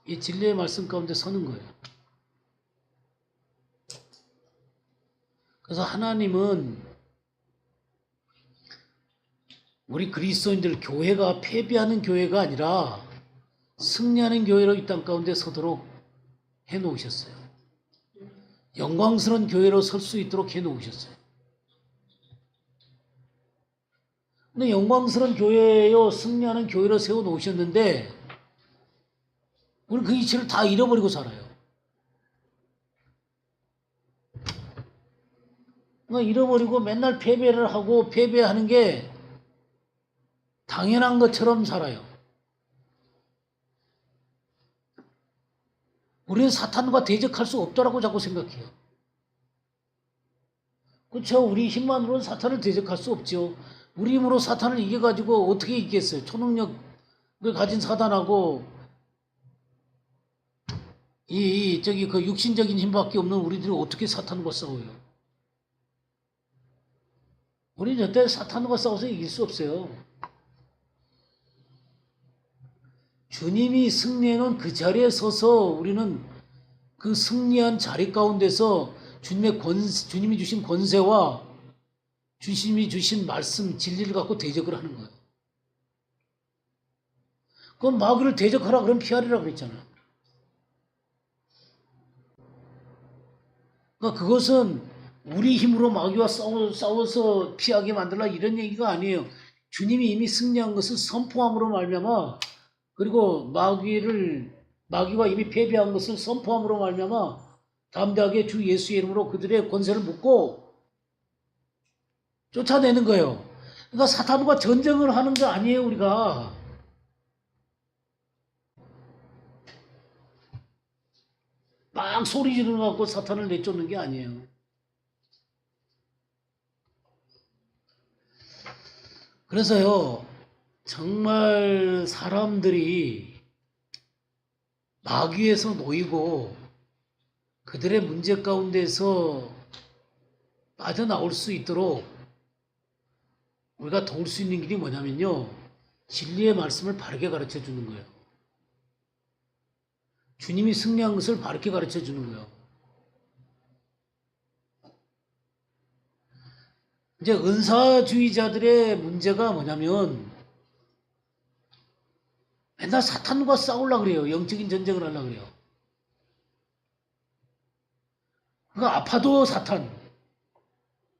이 진리의 말씀 가운데 서는 거예요. 그래서 하나님은 우리 그리스도인들 교회가 패배하는 교회가 아니라 승리하는 교회로 이 땅 가운데 서도록 해놓으셨어요. 영광스러운 교회로 설 수 있도록 해놓으셨어요. 근데 영광스러운 교회요, 승리하는 교회로 세워놓으셨는데 우리 그 이치를 다 잃어버리고 살아요. 그러니까 잃어버리고 맨날 패배를 하고 패배하는 게 당연한 것처럼 살아요. 우리는 사탄과 대적할 수 없다라고 자꾸 생각해요. 그렇죠. 우리 힘만으로는 사탄을 대적할 수 없죠. 우리 힘으로 사탄을 이겨가지고 어떻게 이기겠어요? 초능력을 가진 사단하고 저기 그 육신적인 힘밖에 없는 우리들이 어떻게 사탄과 싸워요? 우리는 절대 사탄과 싸워서 이길 수 없어요. 주님이 승리해놓은 그 자리에 서서 우리는 그 승리한 자리 가운데서 주님이 주신 권세와 주님이 주신 말씀, 진리를 갖고 대적을 하는 거예요. 그럼 마귀를 대적하라 그러면 피하리라 그랬잖아요. 그러니까 그것은 우리 힘으로 마귀와 싸워서 피하게 만들라 이런 얘기가 아니에요. 주님이 이미 승리한 것을 선포함으로 말미암아 그리고 마귀와 이미 패배한 것을 선포함으로 말미암아 담대하게 주 예수의 이름으로 그들의 권세를 묶고 쫓아내는 거예요. 그러니까 사탄과 전쟁을 하는 거 아니에요, 우리가. 막 소리 지르고 사탄을 내쫓는 게 아니에요. 그래서요, 정말 사람들이 마귀에서 놓이고 그들의 문제 가운데서 빠져나올 수 있도록 우리가 도울 수 있는 길이 뭐냐면요, 진리의 말씀을 바르게 가르쳐 주는 거예요. 주님이 승리한 것을 바르게 가르쳐 주는 거예요. 이제 은사주의자들의 문제가 뭐냐면 맨날 사탄과 싸우려고 그래요. 영적인 전쟁을 하려고 그래요. 그러니까 아파도 사탄,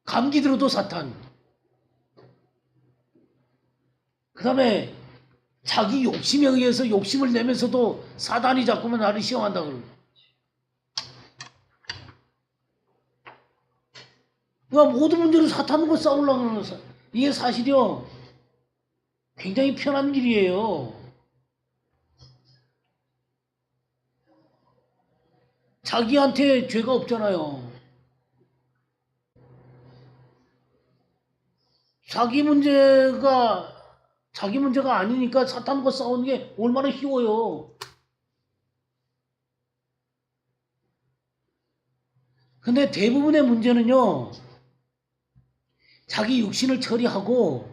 감기 들어도 사탄, 그 다음에 자기 욕심에 의해서 욕심을 내면서도 사단이 자꾸만 나를 시험한다고 그러고. 그러니까 모든 문제로 사탄과 싸우려고 그러는 거예요. 이게 사실이요, 굉장히 편한 일이에요. 자기한테 죄가 없잖아요. 자기 문제가 아니니까 사탄과 싸우는 게 얼마나 쉬워요. 근데 대부분의 문제는요, 자기 육신을 처리하고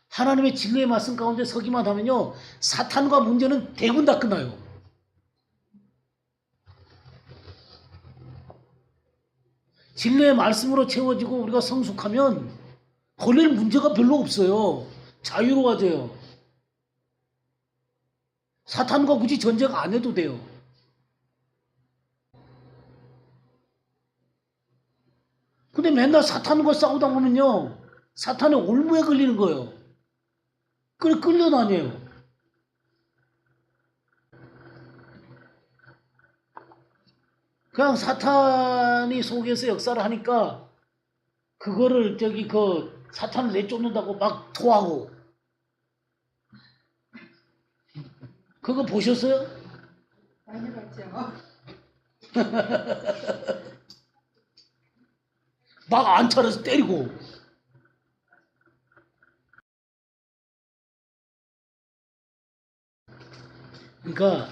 하나님의 진리의 말씀 가운데 서기만 하면요, 사탄과 문제는 대부분 다 끝나요. 진리의 말씀으로 채워지고 우리가 성숙하면 걸릴 문제가 별로 없어요. 자유로워져요. 사탄과 굳이 전쟁 안 해도 돼요. 근데 맨날 사탄과 싸우다 보면요, 사탄의 올무에 걸리는 거예요. 그래 끌려다녀요. 그냥 사탄이 속에서 역사를 하니까 그거를 사탄을 내쫓는다고 막 토하고. 그거 보셨어요? 많이 봤죠. 막 안차려서 때리고. 그러니까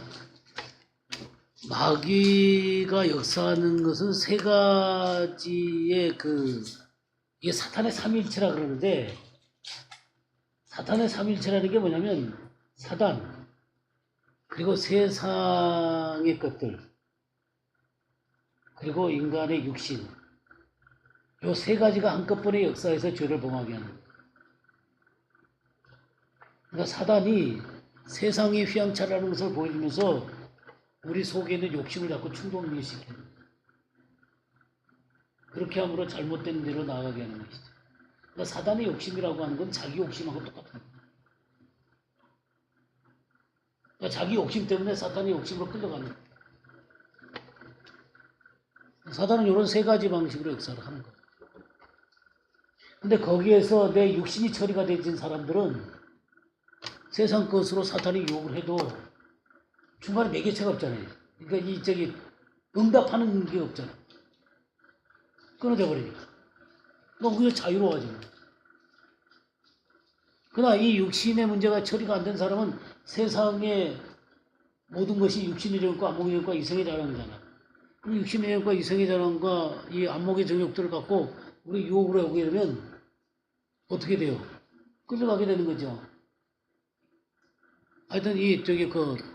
마귀가 역사하는 것은 세 가지의 이게 사탄의 삼일체라 그러는데, 사탄의 삼일체라는 게 뭐냐면 사단, 그리고 세상의 것들, 그리고 인간의 육신, 요 세 가지가 한꺼번에 역사해서 죄를 범하게 하는 거예요. 그러니까 사단이 세상의 휘황차라는 것을 보여주면서 우리 속에 있는 욕심을 자꾸 충동시키는 거예요. 그렇게 함으로 잘못된 대로 나아가게 하는 것이죠. 그러니까 사단의 욕심이라고 하는 건 자기 욕심하고 똑같은 거예요. 그러니까 자기 욕심 때문에 사탄의 욕심으로 끌려가는 거예요. 사단은 이런 세 가지 방식으로 역사를 하는 거예요. 근데 거기에서 내 육신이 처리가 되진 사람들은 세상 것으로 사탄이 유혹을 해도 중간에 매개체가 없잖아요. 그러니까 응답하는 게 없잖아. 끊어져 버리니까. 그러니까 우리가 자유로워지는 거야. 그러나 이 육신의 문제가 처리가 안 된 사람은 세상의 모든 것이 육신의 정욕과 안목의 정욕과 이성의 자랑이잖아. 그럼 육신의 정욕과 이성의 자랑과 이 안목의 정욕들을 갖고 우리 유혹을 하게 되면 어떻게 돼요? 끌려가게 되는 거죠. 하여튼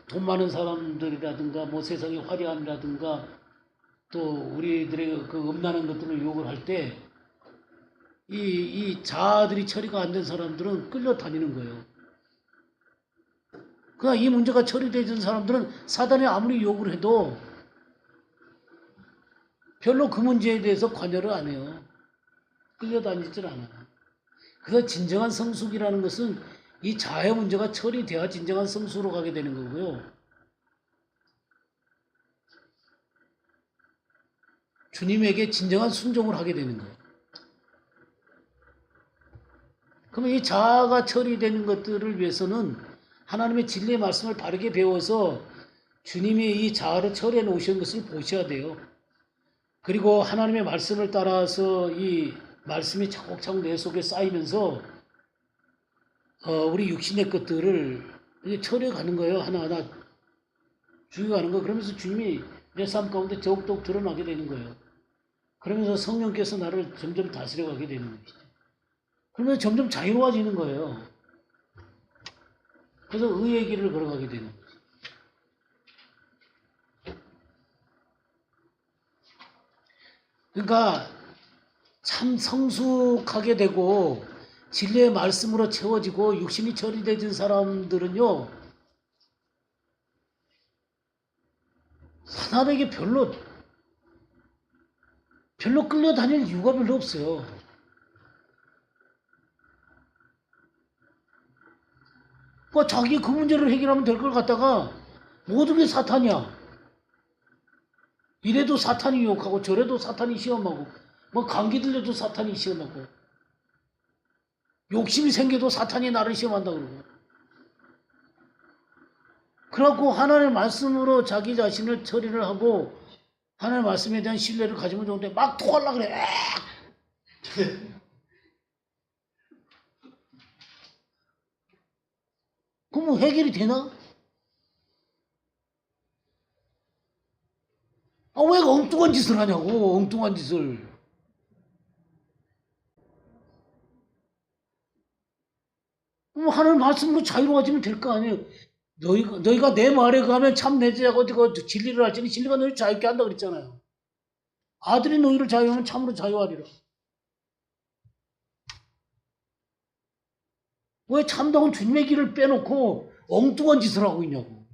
돈 많은 사람들이라든가 뭐 세상의 화려함이라든가 또 우리들의 음란한 것들을 유혹을 할 때 이 자아들이 처리가 안 된 사람들은 끌려다니는 거예요. 그러니까 이 문제가 처리되는 사람들은 사단이 아무리 유혹을 해도 별로 그 문제에 대해서 관여를 안 해요. 끌려다니질 않아요. 그래서 진정한 성숙이라는 것은 이 자아의 문제가 처리돼야 진정한 성숙으로 가게 되는 거고요. 주님에게 진정한 순종을 하게 되는 거예요. 그러면 이 자아가 처리되는 것들을 위해서는 하나님의 진리의 말씀을 바르게 배워서 주님이 이 자아를 처리해 놓으신 것을 보셔야 돼요. 그리고 하나님의 말씀을 따라서 이 말씀이 차곡차곡 내 속에 쌓이면서 우리 육신의 것들을 이제 처리해 가는 거예요. 하나하나 죽여가는 거. 그러면서 주님이 내 삶 가운데 더욱더욱 드러나게 되는 거예요. 그러면서 성령께서 나를 점점 다스려 가게 되는 것이죠. 그러면 점점 자유로워지는 거예요. 그래서 의의 길을 걸어가게 되는 거죠. 그러니까 참 성숙하게 되고 진리의 말씀으로 채워지고 육신이 처리되진 사람들은요, 사단에게 별로 끌려다닐 이유가 별로 없어요. 뭐 자기 그 문제를 해결하면 될 걸 갖다가 모든 게 사탄이야. 이래도 사탄이 유혹하고 저래도 사탄이 시험하고 뭐 감기 들려도 사탄이 시험하고 욕심이 생겨도 사탄이 나를 시험한다 그러고, 그래갖고 하나님의 말씀으로 자기 자신을 처리를 하고 하나님의 말씀에 대한 신뢰를 가지면 좋은데 막 토하려고 그래. 그럼 뭐 해결이 되나? 아, 왜 엉뚱한 짓을 하냐고, 엉뚱한 짓을. 그럼 하나님 말씀으로 자유로워지면 될 거 아니에요. 너희가 내 말에 가면 참 내 제자고 진리를 할지니 진리가 너희를 자유케 한다 그랬잖아요. 아들이 너희를 자유하면 참으로 자유하리라. 왜 참다운 주님의 길을 빼놓고 엉뚱한 짓을 하고 있냐고.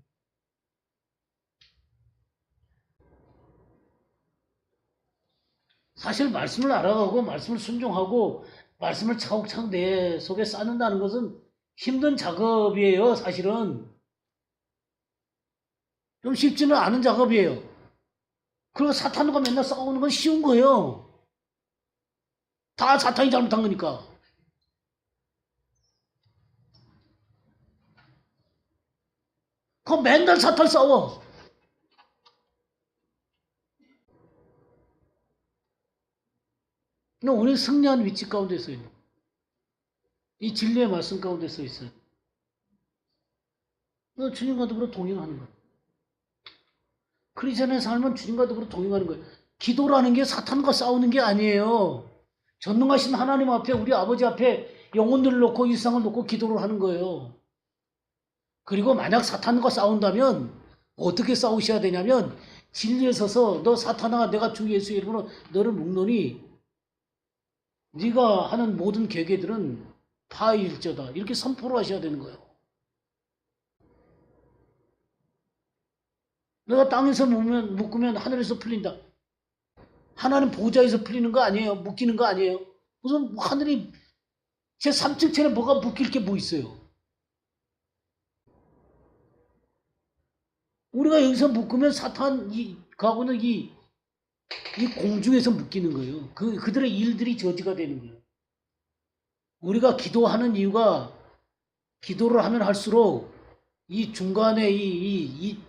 사실 말씀을 알아가고 말씀을 순종하고 말씀을 차곡차곡 내 속에 쌓는다는 것은 힘든 작업이에요. 사실은 좀 쉽지는 않은 작업이에요. 그리고 사탄과 맨날 싸우는 건 쉬운 거예요. 다 사탄이 잘못한 거니까. 그럼 맨날 사탄 싸워. 근데 우리 승리한 위치 가운데 서 있는, 이 진리의 말씀 가운데 서 있어요. 주님과 더불어 동행하는 거예요. 크리스천의 삶은 주님과 더불어 동행하는 거예요. 기도라는 게 사탄과 싸우는 게 아니에요. 전능하신 하나님 앞에, 우리 아버지 앞에 영혼들을 놓고 일상을 놓고 기도를 하는 거예요. 그리고 만약 사탄과 싸운다면 어떻게 싸우셔야 되냐면, 진리에 서서 너 사탄아, 내가 주 예수의 이름으로 너를 묶노니 네가 하는 모든 계계들은 파일저다, 이렇게 선포를 하셔야 되는 거예요. 내가 땅에서 묶으면 하늘에서 풀린다. 하나님 보좌에서 풀리는 거 아니에요. 묶이는 거 아니에요. 무슨 하늘이 제 3층 천에 뭐가 묶일 게 뭐 있어요. 우리가 여기서 묶으면 사탄하고는 이 공중에서 묶이는 거예요. 그들의 일들이 저지가 되는 거예요. 우리가 기도하는 이유가, 기도를 하면 할수록 이 중간에 이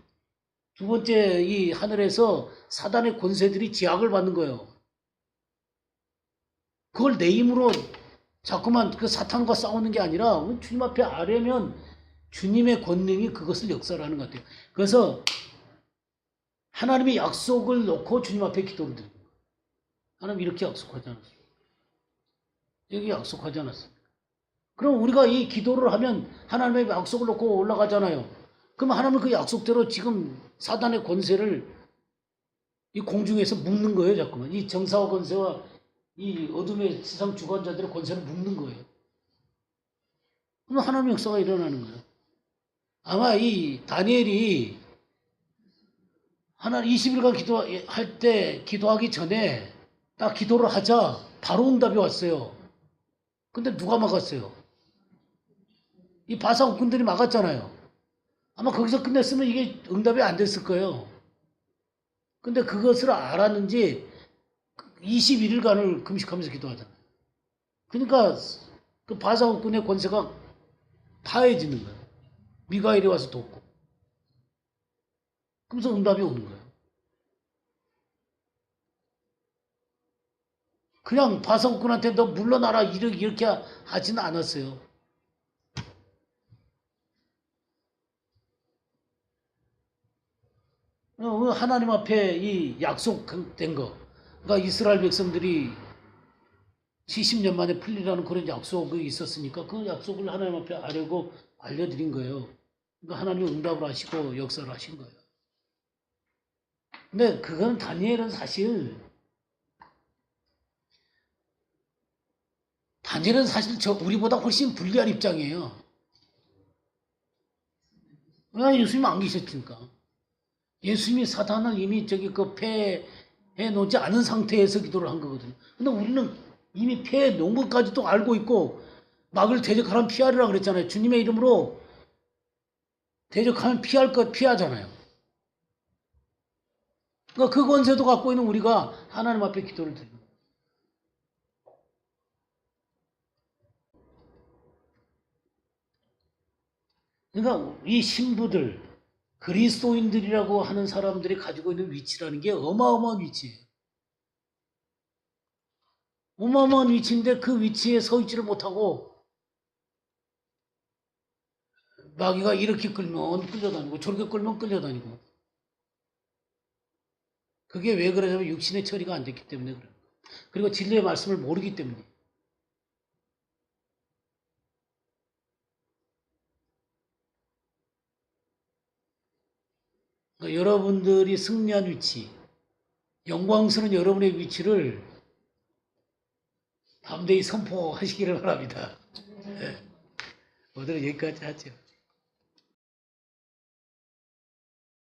두 번째 이 하늘에서 사단의 권세들이 제약을 받는 거예요. 그걸 내 힘으로 자꾸만 그 사탄과 싸우는 게 아니라 주님 앞에 아뢰면 주님의 권능이 그것을 역사하는 것 같아요. 그래서 하나님의 약속을 놓고 주님 앞에 기도를 드리는 거예요. 하나님 이렇게 약속하지 않았어요. 여기 약속하지 않았어요. 그럼 우리가 이 기도를 하면 하나님의 약속을 놓고 올라가잖아요. 그럼 하나님은 그 약속대로 지금 사단의 권세를 이 공중에서 묶는 거예요. 자꾸만 이 정사와 권세와 이 어둠의 세상 주관자들의 권세를 묶는 거예요. 그럼 하나님의 역사가 일어나는 거예요. 아마 이 다니엘이 하나님 20일간 기도할 때, 기도하기 전에 딱 기도를 하자 바로 응답이 왔어요. 근데 누가 막았어요? 이 바사 국군들이 막았잖아요. 아마 거기서 끝냈으면 이게 응답이 안 됐을 거예요. 근데 그것을 알았는지 21일간을 금식하면서 기도하잖아요. 그러니까 그 바사 국군의 권세가 파해지는 거예요. 미가엘이 와서 돕고. 그러면서 응답이 오는 거예요. 그냥 바사 국군한테 너 물러나라 이렇게 하지는 않았어요. 하나님 앞에 이 약속된 거, 그러니까 이스라엘 백성들이 70년 만에 풀리라는 그런 약속이 있었으니까 그 약속을 하나님 앞에 아뢰고 알려드린 거예요. 그러니까 하나님이 응답을 하시고 역사를 하신 거예요. 근데 그건 다니엘은 사실 다니엘은 사실 우리보다 훨씬 불리한 입장이에요. 왜 예수님 안 계셨으니까. 예수님이 사탄을 이미 폐해 놓지 않은 상태에서 기도를 한 거거든요. 근데 우리는 이미 폐해 놓은 것까지도 알고 있고 막을 대적하면 피하리라 그랬잖아요. 주님의 이름으로 대적하면 피할 것 피하잖아요. 그러니까 그 권세도 갖고 있는 우리가 하나님 앞에 기도를 드립니다. 그러니까 이 신부들, 그리스도인들이라고 하는 사람들이 가지고 있는 위치라는 게 어마어마한 위치예요. 어마어마한 위치인데 그 위치에 서 있지를 못하고 마귀가 이렇게 끌면 끌려다니고 저렇게 끌면 끌려다니고. 그게 왜 그러냐면 육신의 처리가 안 됐기 때문에 그래요. 그리고 진리의 말씀을 모르기 때문에. 그러니까 여러분들이 승리한 위치, 영광스러운 여러분의 위치를 담대히 선포하시기를 바랍니다. 오늘은 여기까지 하죠.